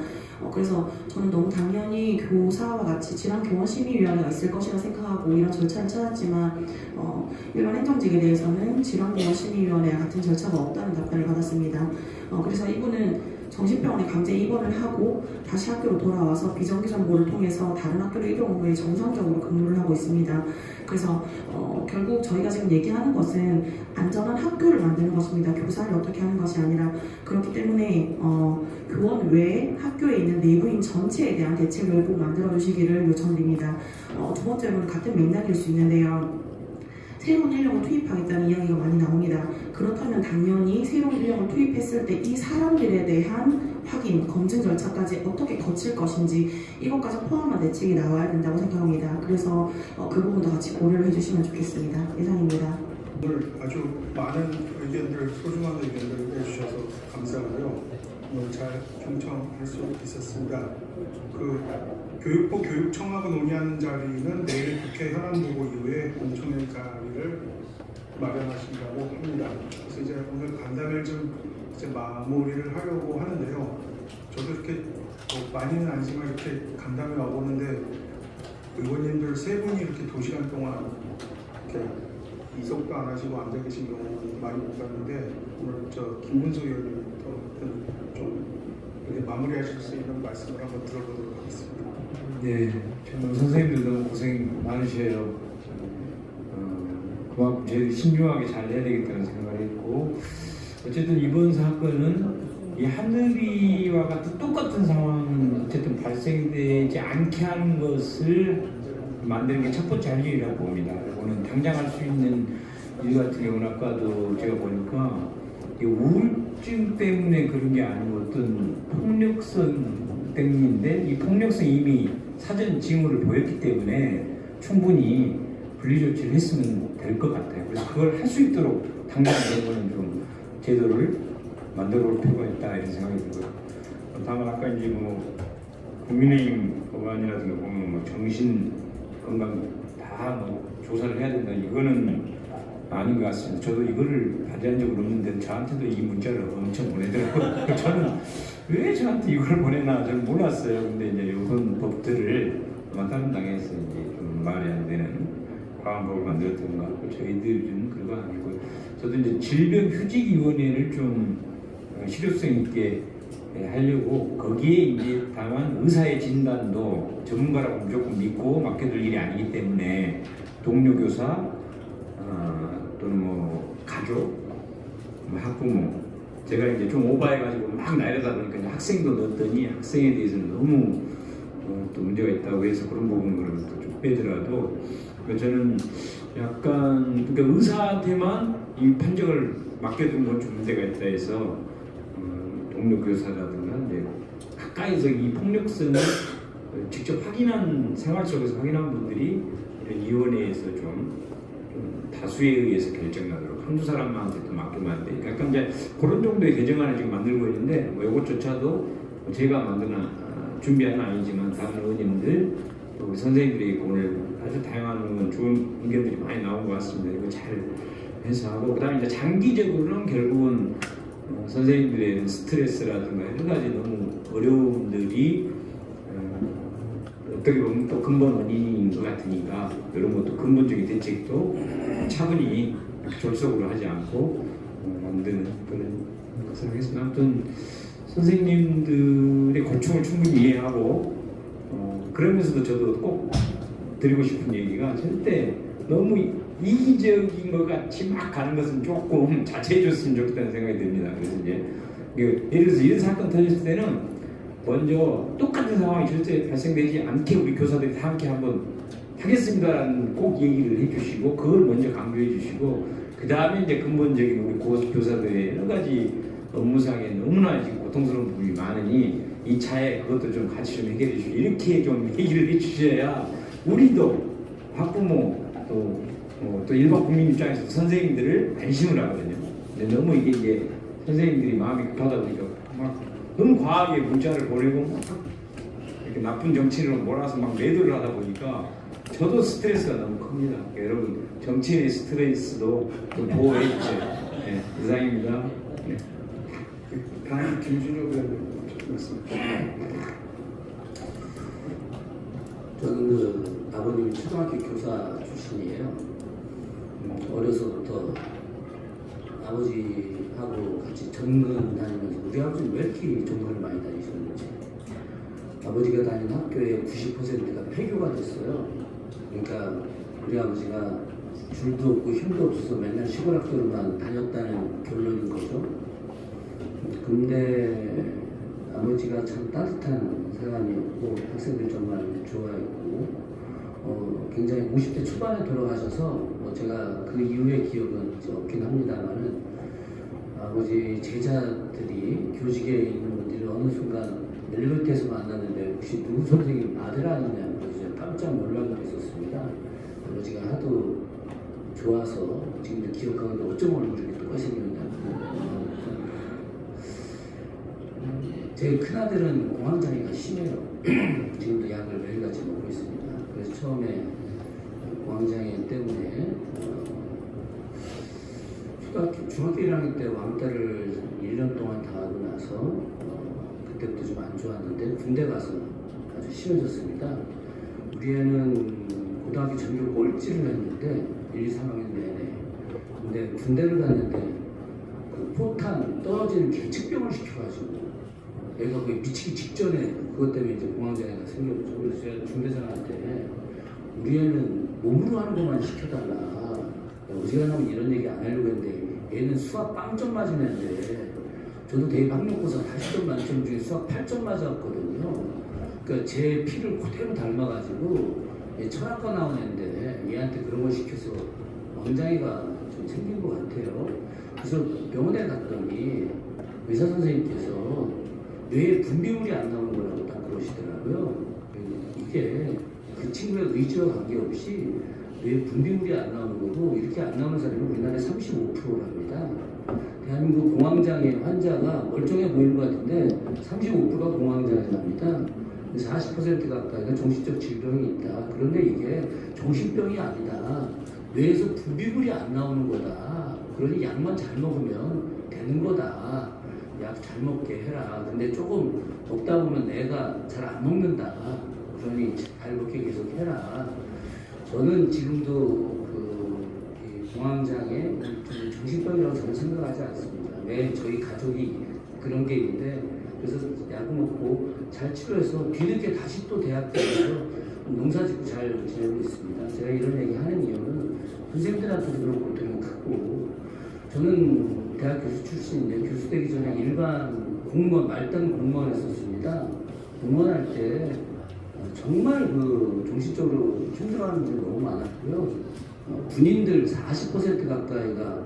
그래서 저는 너무 당연히 교사와 같이 질환교원심의위원회가 있을 것이라 생각하고 이런 절차를 찾았지만 일반 행정직에 대해서는 질환교원심의위원회와 같은 절차가 없다는 답변을 받았습니다. 그래서 이분은 정신병원에 강제 입원을 하고 다시 학교로 돌아와서 비정규직보를 통해서 다른 학교로 이동 후에 정상적으로 근무를 하고 있습니다. 그래서 결국 저희가 지금 얘기하는 것은 안전한 학교를 만드는 것입니다. 교사를 어떻게 하는 것이 아니라. 그렇기 때문에 교원 외에 학교에 있는 내부인 전체에 대한 대책을 꼭 만들어주시기를 요청드립니다. 두 번째로는 같은 맥락일 수 있는데요. 새로운 인력을 투입하겠다는 이야기가 많이 나옵니다. 그렇다면 당연히 새로운 인력을 투입했을 때 이 사람들에 대한 확인, 검증 절차까지 어떻게 거칠 것인지 이것까지 포함한 대책이 나와야 된다고 생각합니다. 그래서 그 부분도 같이 고려를 해주시면 좋겠습니다. 이상입니다. 오늘 아주 많은 의견들, 소중한 의견들을 해주셔서 감사하고요. 오늘 잘 경청할 수 있었습니다. 교육부 교육청하고 논의하는 자리는 내일 국회 현안보고 이후에 공청회 자리를 마련하신다고 합니다. 그래서 이제 오늘 간담회를 좀 이제 마무리를 하려고 하는데요. 저도 이렇게 많이는 아니지만 이렇게 간담회 와보는데 의원님들 세 분이 이렇게 2시간 동안 이렇게 이석도 안 하시고 앉아 계신 경우는 많이 못 봤는데 오늘 김문수 의원님부터 좀 이렇게 마무리하실 수 있는 말씀을 한번 들어보도록 하겠습니다. 네, 정말 선생님들 너무 고생 많으셔요. 그만큼 저희들이 신중하게 잘 해야 되겠다는 생각을 했고, 어쨌든 이번 사건은 이 하늘이와 같은 똑같은 상황은 어쨌든 발생되지 않게 하는 것을 만드는 게 첫 번째 할 일이라고 봅니다. 이거는 당장 할 수 있는 일 같은 경우는 아까도 제가 보니까 우울증 때문에 그런 게 아니고 어떤 폭력성 때문인데 이 폭력성이 이미 사전 징후를 보였기 때문에 충분히 분리조치를 했으면 될 것 같아요. 그래서 그걸 할 수 있도록 당장 이런 거는 좀 제도를 만들어 볼 필요가 있다 이런 생각이 들고요. 다만 아까 이제 뭐 국민의힘 법안이라든가 보면 뭐 정신 건강 다 뭐 조사를 해야 된다 이거는 아닌 것 같습니다. 저도 이거를 반대한 적은 없는데 저한테도 이 문자를 엄청 보내더라고요. 저는 왜 저한테 이걸 보내나 저는 몰랐어요. 근데 이제 이번 법들을 아마 다른 당에서 이제 좀 말이 안 되는 과안법을 만들었던 것 같고 저희들은 그거 아니고 저도 이제 질병휴직위원회를 좀 실효성 있게 하려고 거기에 이제 다만 의사의 진단도 전문가라고 무조건 믿고 맡겨둘 일이 아니기 때문에 동료 교사 또는 뭐 가족, 뭐 학부모 제가 이제 좀 오버해가지고 막 나이르다 보니까 이제 학생도 넣었더니 학생에 대해서는 너무 또 문제가 있다고 해서 그런 부분을 또 좀 빼더라도 저는 약간 그러니까 의사한테만 이 판정을 맡겨둔 건 좀 문제가 있다 해서 동료 교사라든가 이제 가까이서 이 폭력성을 직접 확인한 생활 속에서 확인한 분들이 이런 위원회에서 좀 다수에 의해서 결정나도록 한두 사람한테 맡기면 안 되니까 약간 이제 그런 정도의 개정안을 지금 만들고 있는데 뭐 이것조차도 제가 준비한 아니지만 다른 의원님들 또 선생님들이 오늘 아주 다양한 좋은 의견들이 많이 나온 것 같습니다. 이거 잘 해서 하고 그다음에 이제 장기적으로는 결국은 선생님들의 스트레스라든가 여러 가지 너무 어려움들이 어떻게 보면 또 근본 원인인 것 같으니까 이런 것도 근본적인 대책도 차분히 졸속으로 하지 않고 만드는 그런 것을 하겠습니다. 아무튼 선생님들의 고충을 충분히 이해하고 그러면서도 저도 꼭 드리고 싶은 얘기가 절대 너무 이기적인 것 같이 막 가는 것은 조금 자제해 줬으면 좋겠다는 생각이 듭니다. 그래서 이제 예를 들어서 이런 사건 터졌을 때는 먼저 똑같은 상황이 절대 발생되지 않게 우리 교사들이 다 함께 한번 하겠습니다라는 꼭 얘기를 해주시고 그걸 먼저 강조해 주시고 그 다음에 이제 근본적인 우리 교사들의 여러 가지 업무상에 너무나 지금 고통스러운 부분이 많으니 이 차에 그것도 좀 같이 좀 해결해 주시고 이렇게 좀 얘기를 해 주셔야 우리도 학부모 또 일반 국민 입장에서 선생님들을 안심을 하거든요. 근데 너무 이게 이제 선생님들이 마음이 급하다 보니까 막 너무 과하게 문자를 보내고 막 이렇게 나쁜 정치인으로 몰아서 막 매도를 하다 보니까 저도 스트레스가 너무 큽니다. 여러분 정치인의 스트레스도 좀 보호해 주세요. 네, 이상입니다. 네. 다음 김준호 의원님 말씀. 저는 그 아버님이 초등학교 교사 출신이에요. 어려서부터 아버지하고 같이 전근 다니면서 우리 아버지는 왜 이렇게 전근을 많이 다니셨는지 아버지가 다닌 학교의 90%가 폐교가 됐어요. 그러니까 우리 아버지가 줄도 없고 힘도 없어서 맨날 시골 학교로만 다녔다는 결론인 거죠. 근데 아버지가 참 따뜻한 사람이었고 학생들 정말 좋아했고 굉장히 50대 초반에 돌아가셔서 제가 그 이후의 기억은 이제 없긴 합니다만은 아버지 제자들이 교직에 있는 분들이 어느 순간 엘리베이터에서 만났는데 혹시 누구 선생님 아들 아니냐고 그래서 깜짝 놀라게 됐었습니다. 아버지가 하도 좋아서 지금도 기억하는데 어쩜 얼굴이 이렇게 똑같이 생겼냐고. 제 큰아들은 공황장애가 심해요. 지금도 약을 매일같이 먹고 있습니다. 그래서 처음에 공황장애 때문에 중학교 1학년 때 왕따를 1년 동안 당하고 나서 그때부터 좀 안 좋았는데 군대 가서 아주 심해졌습니다. 우리 애는 고등학교 전교 꼴찌를 했는데 1, 2, 3학년 내내. 근데 군대를 갔는데 그 포탄 떨어지는 계측병을 시켜가지고 애가 거의 미치기 직전에 그것 때문에 이제 공황장애가 생겼죠. 그래서 제가 중대장한테 우리 애는 몸으로 하는 것만 시켜달라. 어지간하면 이런 얘기 안 하려고 했는데 얘는 수학 빵점 맞은 애인데 저도 대입 학력고사 40점 만점 중에 수학 8점 맞았거든요. 그러니까 제 피를 그대로 닮아가지고 철학과 나온 애인데 얘한테 그런 걸 시켜서 왕장애가 좀 생긴 것 같아요. 그래서 병원에 갔더니 의사 선생님께서 뇌에 분비물이 안 나오는 거라고 딱 그러시더라고요. 이게 그 친구의 의지와 관계없이 뇌에 분비물이 안 나오는 거고 이렇게 안 나오는 사람이 우리나라에 35%랍니다. 대한민국 공황장애 환자가 멀쩡해 보이는 것 같은데 35%가 공황장애랍니다. 40% 가까이가 정신적 질병이 있다. 그런데 이게 정신병이 아니다. 뇌에서 분비물이 안 나오는 거다. 그러니 약만 잘 먹으면 되는 거다. 약 잘 먹게 해라. 근데 조금 먹다 보면 내가 잘 안 먹는다. 그러니 잘 먹게 계속 해라. 저는 지금도 이 공황장애 정신병이라고 저는 생각하지 않습니다. 왜 저희 가족이 그런 게 있는데 그래서 약 먹고 잘 치료해서 뒤늦게 다시 또 대학교에서 농사짓고 잘 지내고 있습니다. 제가 이런 얘기 하는 이유는 선생님들한테도 그런 고통이 크고 저는 대학 교수 출신인데 교수 되기 전에 일반 공무원 말단 공무원 했었습니다. 공무원 할 때 정말 그 정신적으로 힘들어하는 분들이 너무 많았고요. 군인들 40% 가까이가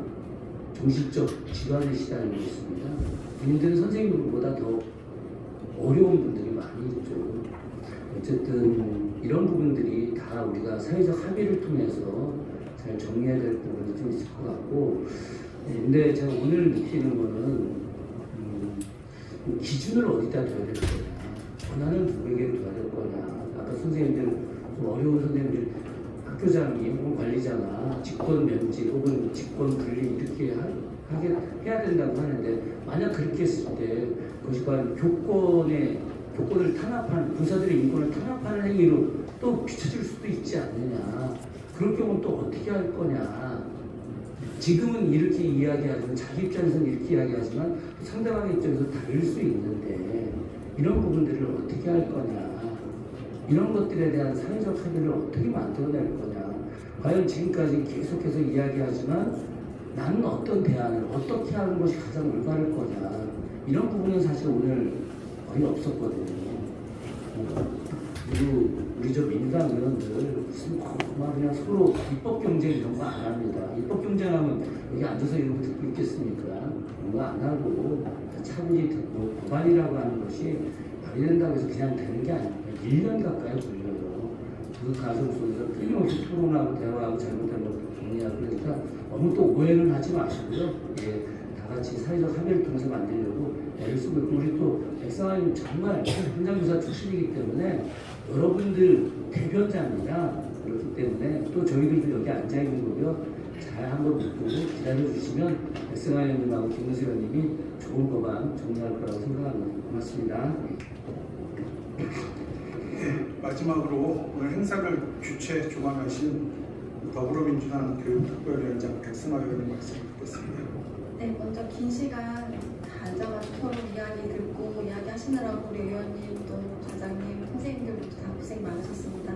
정신적 질환에 시달리고 있습니다. 군인들은 선생님들보다 더 어려운 분들이 많이 있죠. 어쨌든 이런 부분들이 다 우리가 사회적 합의를 통해서 잘 정리해야 될 부분이 좀 있을 것 같고 근데 제가 오늘 느끼는 거는 기준을 어디다 둬야 될 거냐 권한을 누구에게 둬야 될 거냐 아까 선생님들 좀 어려운 선생님들 학교장이 혹은 관리자가 직권 면직 혹은 직권 분리 이렇게 해야 된다고 하는데 만약 그렇게 했을 때 그것이 과연 교권을 탄압하는 군사들의 인권을 탄압하는 행위로 또 비춰질 수도 있지 않느냐 그럴 경우는 또 어떻게 할 거냐 지금은 이렇게 이야기하지만 자기 입장에서는 이렇게 이야기하지만 상대방의 입장에서 다를 수 있는데 이런 부분들을 어떻게 할 거냐 이런 것들에 대한 사회적 합의를 어떻게 만들어낼 거냐 과연 지금까지 계속해서 이야기하지만 나는 어떤 대안을 어떻게 하는 것이 가장 올바를 거냐 이런 부분은 사실 오늘 거의 없었거든요. 그리고 우리 저 민주당 의원들 무슨 그냥 서로 입법 경쟁 이런 거 안 합니다. 입법 경쟁하면 여기 앉아서 이런 거 듣고 있겠습니까? 그런 거 안 하고 차분히 듣고 법안이라고 하는 것이 발의된다고 해서 그냥 되는 게 아닙니다. 1년 가까이 걸려요. 그 과정 속에서 끊임없이 토론하고 대화하고 잘못된 걸 정리하고 그러니까 너무 또 오해는 하지 마시고요. 예, 다 같이 사회적 합의를 통해서 만들려고 애를 쓰고 있고 우리 또 백상아님 정말 현장교사 출신이기 때문에 여러분들 대변자입니다. 그렇기 때문에 또 저희들도 여기 앉아있는 거고요. 잘 한번 보고 기다려주시면 백승환 의원님하고 김문수 의원님이 좋은 법안 정리할 거라고 생각합니다. 고맙습니다. 네, 마지막으로 오늘 행사를 주최 주관하신 더불어민주당 교육특별위원장 백승환 의원님 말씀 듣겠습니다. 네, 먼저 긴 시간 다 앉아가지고 서로 이야기 듣고 이야기 하시느라고 우리 의원님 또 과장님, 선생님들도 다 고생 많으셨습니다.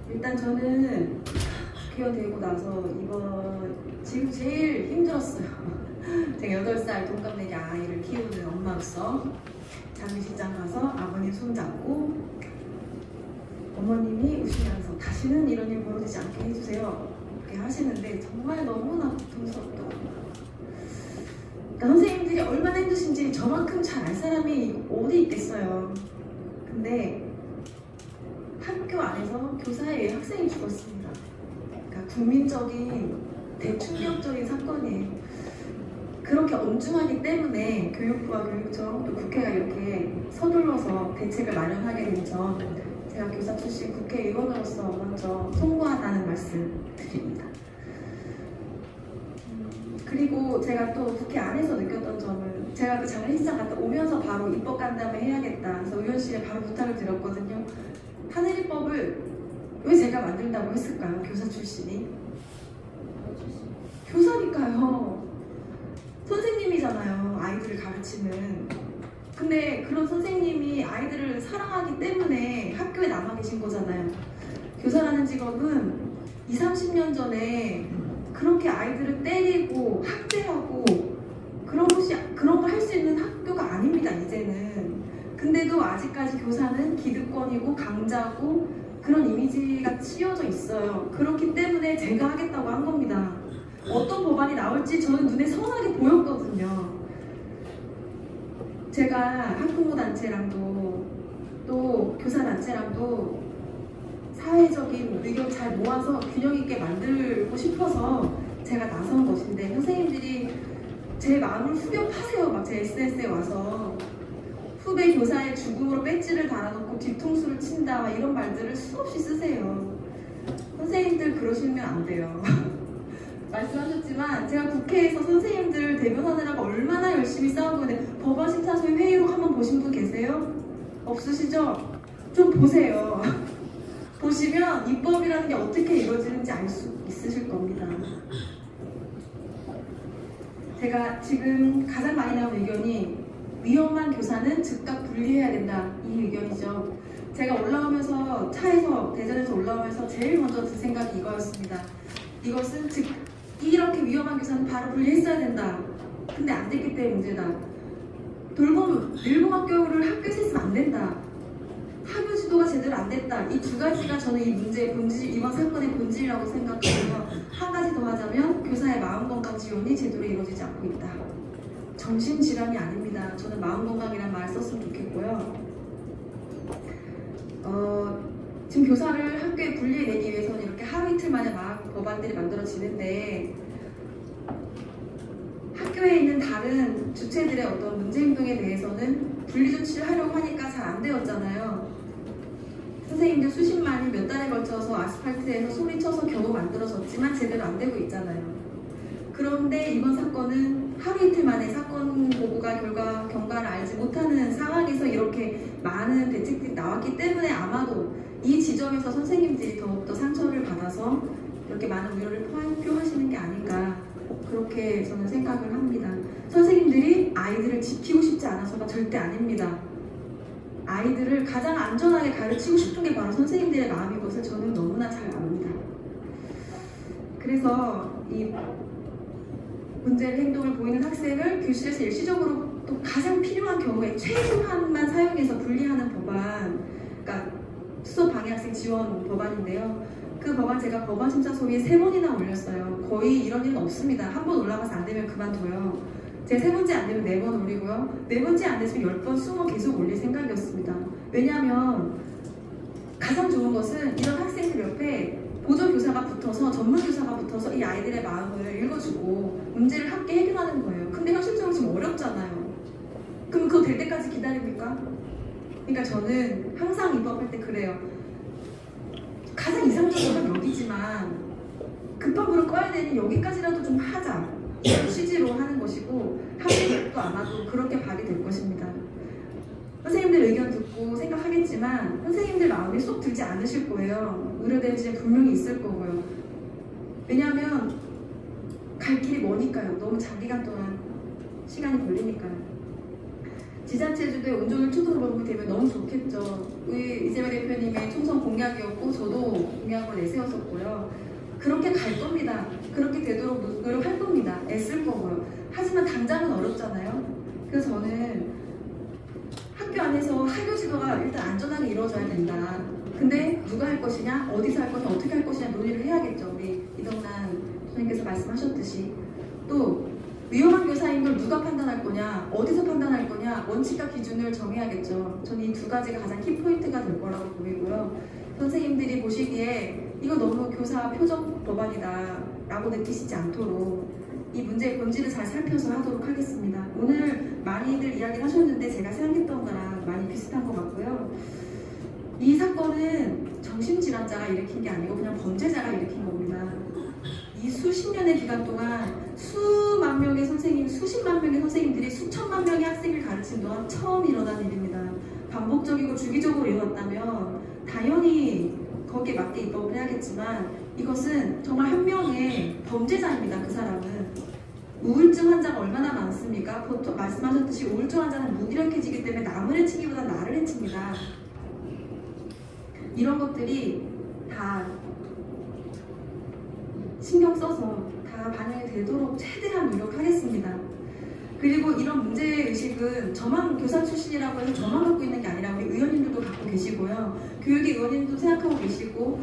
일단 저는 국회의원 되고 나서 지금 제일 힘들었어요. 제가 8살 동갑내기 아이를 키우는 엄마로서 장례식장 가서 아버님 손잡고 어머님이 우시면서 다시는 이런 일 벌어지지 않게 해주세요. 이렇게 하시는데 정말 너무나 고통스럽더라고요. 그러니까 선생님들이 얼마나 힘드신지 저만큼 잘 알 사람이 어디 있겠어요. 근데 학교 안에서 교사에 의해 학생이 죽었습니다. 그러니까 국민적인 대충격적인 사건이에요. 그렇게 엄중하기 때문에 교육부와 교육청 또 국회가 이렇게 서둘러서 대책을 마련하게 된 점 제가 교사 출신 국회의원으로서 먼저 송구하다는 말씀 드립니다. 그리고 제가 또 국회 안에서 느꼈던 점은 제가 그 장례식장 갔다 오면서 바로 입법 간담회 해야겠다. 그래서 의원실에 바로 부탁을 드렸거든요. 하늘입법을 왜 제가 만든다고 했을까요? 교사 출신이. 교사니까요. 선생님이잖아요. 아이들을 가르치는. 근데 그런 선생님이 아이들을 사랑하기 때문에 학교에 남아 계신 거잖아요. 교사라는 직업은 20, 30년 전에 그렇게 아이들을 때리고 학대하고 그런 거 할 수 있는 학교가 아닙니다, 이제는. 근데도 아직까지 교사는 기득권이고 강자고 그런 이미지가 씌워져 있어요. 그렇기 때문에 제가 하겠다고 한 겁니다. 어떤 법안이 나올지 저는 눈에 선하게 보였거든요. 제가 학부모단체랑도 또 교사단체랑도 사회적인 의견 잘 모아서 균형 있게 만들고 싶어서 제가 나선 것인데 선생님들이 제 마음을 후벼파세요. 막 제 SNS에 와서 후배 교사의 죽음으로 배지를 달아놓고 뒤통수를 친다 이런 말들을 수없이 쓰세요. 선생님들 그러시면 안 돼요. 말씀하셨지만 제가 국회에서 선생님들 대변하느라고 얼마나 열심히 싸우고 있는데 법안심사소위 회의록 한번 보신 분 계세요? 없으시죠? 좀 보세요. 보시면 입법이라는 게 어떻게 이루어지는지 알 수 있으실 겁니다. 제가 지금 가장 많이 나온 의견이 위험한 교사는 즉각 분리해야 된다 이 의견이죠. 제가 올라오면서 차에서 대전에서 올라오면서 제일 먼저 든 생각이 이거였습니다. 이것은 이렇게 위험한 교사는 바로 분리했어야 된다. 근데 안 됐기 때문에 문제다. 돌봄, 일본학교를 학교에서 했으면 안 된다. 학교 지도가 제대로 안 됐다. 이 두 가지가 저는 이 문제의 본질, 이번 사건의 본질이라고 생각하고요. 한 가지 더 하자면 교사의 마음건강 지원이 제대로 이루어지지 않고 있다. 정신질환이 아닙니다. 저는 마음건강이라는 말 썼으면 좋겠고요. 지금 교사를 학교에 분리해내기 위해서는 이렇게 하루 이틀 만에 막 법안들이 만들어지는데 학교에 있는 다른 주체들의 어떤 문제 행동에 대해서는 분리 조치를 하려고 하니까 잘 안 되었잖아요. 선생님들 수십만이 몇 달에 걸쳐서 아스팔트에서 소리쳐서 겨우 만들어졌지만 제대로 안 되고 있잖아요. 그런데 이번 사건은 하루 이틀 만에 사건 보고가 경과를 알지 못하는 상황에서 이렇게 많은 대책들이 나왔기 때문에 아마도 이 지점에서 선생님들이 더욱더 상처를 받아서 이렇게 많은 우려를 표하시는 게 아닌가 그렇게 저는 생각을 합니다. 선생님들이 아이들을 지키고 싶지 않아서가 절대 아닙니다. 아이들을 가장 안전하게 가르치고 싶은 게 바로 선생님들의 마음인 것을 저는 너무나 잘 압니다. 그래서 이 문제를 행동을 보이는 학생을 교실에서 일시적으로 또 가장 필요한 경우에 최소한만 사용해서 분리하는 법안, 그러니까 수업 방해 학생 지원 법안인데요. 그 법안 제가 법안 심사 소위에 3번이나 올렸어요. 거의 이런 일은 없습니다. 한 번 올라가서 안 되면 그만둬요. 제가 3번째 안 되면 4번 올리고요. 4번째 안 됐으면 10번, 20번 계속 올릴 생각이었습니다. 왜냐하면 가장 좋은 것은 이런 학생들 옆에 보조교사가 붙어서 전문교사가 붙어서 이 아이들의 마음을 읽어주고 문제를 함께 해결하는 거예요. 근데 현실적으로 지금 어렵잖아요. 그럼 그거 될 때까지 기다립니까? 그러니까 저는 항상 입법할 때 그래요. 가장 이상적으로는 여기지만 급한 불을 꺼야 되니 여기까지라도 좀 하자 취지로 하는 것이고 합의도 아마도 그렇게 발휘될 것입니다. 선생님들 의견 듣고 생각하겠지만 선생님들 마음에 쏙 들지 않으실 거예요. 우려되는 점 분명히 있을 거고요. 왜냐하면 갈 길이 머니까요. 너무 장기간 동안 시간이 걸리니까요. 지자체주도의 온종일 초등법이 되면 너무 좋겠죠. 우리 이재명 대표님의 총선 공약이었고 저도 공약을 내세웠었고요. 그렇게 갈 겁니다. 그렇게 되도록 노력할 겁니다. 애쓸 거고요. 하지만 당장은 어렵잖아요. 그래서 저는 학교 안에서 학교 지도가 일단 안전하게 이루어져야 된다. 근데 누가 할 것이냐, 어디서 할 것이냐, 어떻게 할 것이냐 논의를 해야겠죠. 우리 이동란 선생님께서 말씀하셨듯이. 또 위험한 교사인 걸 누가 판단할 거냐, 어디서 판단할 거냐, 원칙과 기준을 정해야겠죠. 저는 이 두 가지가 가장 키포인트가 될 거라고 보이고요. 선생님들이 보시기에 이거 너무 교사 표적 법안이다 라고 느끼시지 않도록 이 문제의 본질을 잘 살펴서 하도록 하겠습니다. 오늘 많이들 이야기를 하셨는데 제가 생각했던 거랑 많이 비슷한 것 같고요. 이 사건은 정신질환자가 일으킨 게 아니고 그냥 범죄자가 일으킨 겁니다. 이 수십 년의 기간 동안 수만 명의 선생님, 수십만 명의 선생님들이 수천만 명의 학생을 가르친 동안 처음 일어난 일입니다. 반복적이고 주기적으로 일어났다면 당연히 거기에 맞게 입법을 해야겠지만 이것은 정말 한 명의 범죄자입니다. 그 사람은. 우울증 환자가 얼마나 많습니까? 보통 말씀하셨듯이 우울증 환자는 무기력해지기 때문에 남을 해치기보다 나를 해칩니다. 이런 것들이 다 신경 써서 다 반영이 되도록 최대한 노력하겠습니다. 그리고 이런 문제의식은 저만 교사 출신이라고 해서 저만 갖고 있는 게 아니라 우리 의원님들도 갖고 계시고요. 교육의 의원님도 생각하고 계시고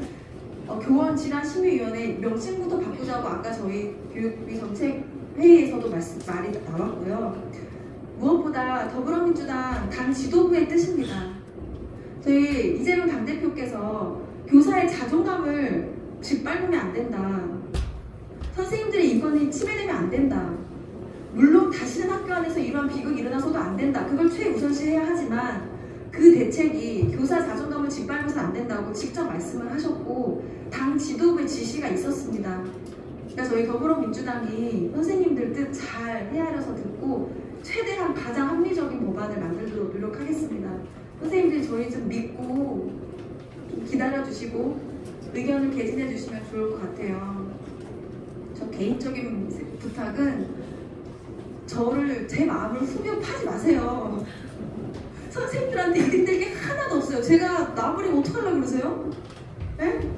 교원 질환 심의위원회 명칭부터 바꾸자고 아까 저희 교육비 정책 회의에서도 말이 나왔고요. 무엇보다 더불어민주당 당 지도부의 뜻입니다. 저희 이재명 당대표께서 교사의 자존감을 짓밟으면 안 된다. 선생님들의 인권이 침해되면 안 된다. 물론 다시는 학교 안에서 이러한 비극이 일어나서도 안 된다. 그걸 최우선시해야 하지만 그 대책이 교사 자존감을 짓밟아서는 안 된다고 직접 말씀을 하셨고 당 지도부의 지시가 있었습니다. 그러니까 저희 더불어민주당이 선생님들 뜻 잘 헤아려서 듣고 최대한 가장 합리적인 법안을 만들도록 노력하겠습니다. 선생님들이 저희 좀 믿고 좀 기다려주시고 의견을 개진해 주시면 좋을 것 같아요. 저 개인적인 부탁은 제 마음을 후벼 파지 마세요. 선생님들한테 일 힘들 게 하나도 없어요. 제가 나버리면 어떡하려고 그러세요? 에?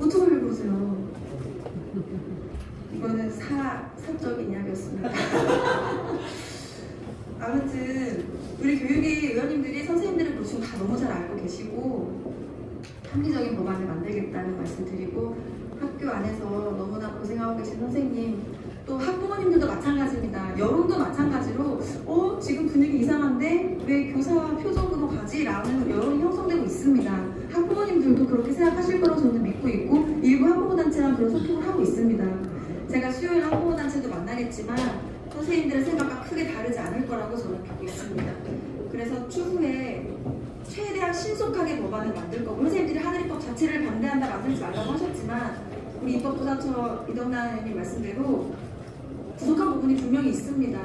어떡하려고 그러세요? 이거는 사적인 이야기였습니다. 아무튼 우리 교육의 의원님들이 선생님들의 고충 다 너무 잘 알고 계시고 합리적인 법안을 만들겠다는 말씀 드리고 학교 안에서 너무나 고생하고 계신 선생님 또 학부모님들도 마찬가지입니다. 여론도 마찬가지로 지금 분위기 이상한데 왜 교사 표적으로 가지? 라는 여론이 형성되고 있습니다. 학부모님들도 그렇게 생각하실 거라고 저는 믿고 있고 일부 학부모단체랑 그런 소통을 하고 있습니다. 제가 수요일 학부모단체도 만나겠지만 선생님들의 생각과 크게 다르지 않을 거라고 저는 믿고 있습니다. 그래서 추후에 최대한 신속하게 법안을 만들 거고 선생님들이 하늘입법 자체를 반대한다 만들지 말라고 하셨지만 우리 입법부사처 이동란 의원님 말씀대로 부족한 부분이 분명히 있습니다.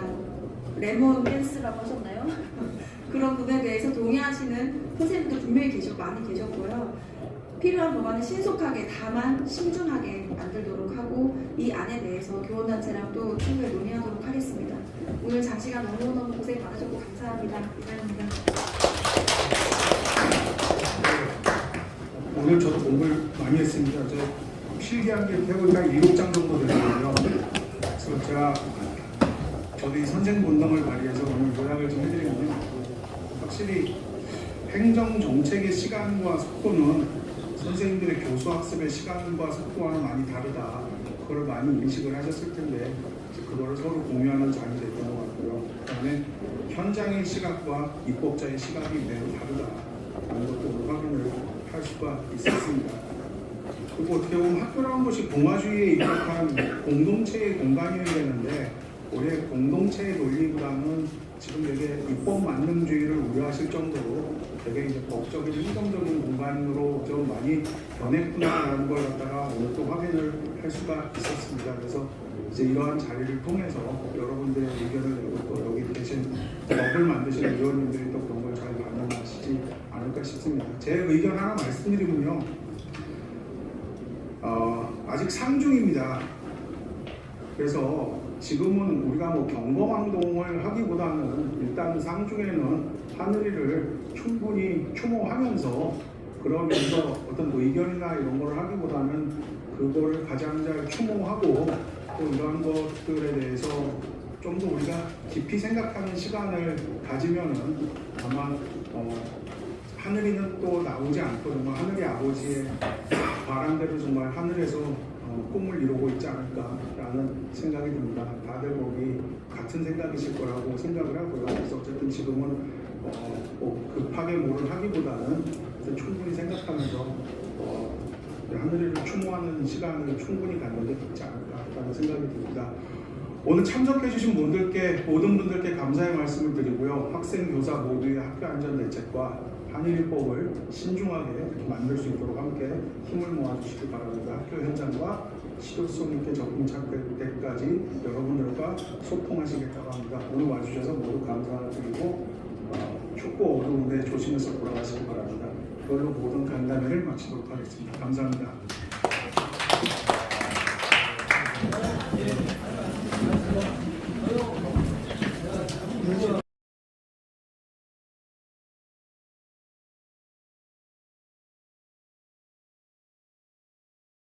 레몬 댄스라고 하셨나요? 그런 부분에 대해서 동의하시는 선생님도 분명히 많이 계셨고요. 필요한 법안을 신속하게 다만 신중하게 만들도록 하고 이 안에 대해서 교원단체랑 또 충분히 논의하도록 하겠습니다. 오늘 장시간 너무너무 고생 많으셨고 감사합니다. 이상입니다. 오늘 저도 공부를 많이 했습니다. 필기한 게 해보니까 7장 정도 되더라고요. 그래서 저도 이 선생본능을 발휘해서 오늘 요약을 좀 해드리면 확실히 행정정책의 시간과 속도는 선생님들의 교수학습의 시간과 속도와는 많이 다르다. 그걸 많이 인식을 하셨을 텐데 그거를 서로 공유하는 장이 됐던 것 같고요. 그다음에 현장의 시각과 입법자의 시각이 매우 다르다. 라는 것도 확인을 할 수가 있었습니다. 그리고 어떻게 보면 학교라는 것이 공화주의에 입각한 공동체의 공간이어야 되는데 올해 공동체의 논리보다는 지금 되게 입법 만능주의를 우려하실 정도로 되게 이제 법적인 행정적인 공간으로 좀 많이 변했구나라는 걸 갖다가 오늘 또 확인을 할 수가 있었습니다. 그래서 이제 이러한 자리를 통해서 여러분들의 의견을 내고 또 여기 계신 법을 만드시는 의원님들이 또 그런 걸 잘 반영하시지 않을까 싶습니다. 제 의견 하나 말씀드리면요. 아직 상중입니다. 그래서 지금은 우리가 뭐 경거망동을 하기보다는 일단 상중에는 하늘이를 충분히 추모하면서 그러면서 어떤 뭐 의견이나 이런 걸 하기보다는 그거를 가장 잘 추모하고 또 이러한 것들에 대해서 좀 더 우리가 깊이 생각하는 시간을 가지면은 아마 하늘이는 또 나오지 않고 정말 하늘이 아버지의 바람대로 정말 하늘에서 꿈을 이루고 있지 않을까라는 생각이 듭니다. 다들 거기 같은 생각이실 거라고 생각을 하고요. 그래서 어쨌든 지금은 뭐 급하게 뭐를 하기보다는 충분히 생각하면서 하늘이를 추모하는 시간을 충분히 갖는 게 좋지 않을까라는 생각이 듭니다. 오늘 참석해주신 분들께 모든 분들께 감사의 말씀을 드리고요. 학생, 교사 모두의 학교 안전 대책과 한일법을 신중하게 만들 수 있도록 함께 힘을 모아주시기 바랍니다. 학교 현장과 실효성 있게 접근 착될 때까지 여러분들과 소통하시길 바랍니다. 오늘 와주셔서 모두 감사드리고 춥고 어두운데 조심해서 돌아가시기 바랍니다. 그걸로 모든 간담회를 마치도록 하겠습니다. 감사합니다.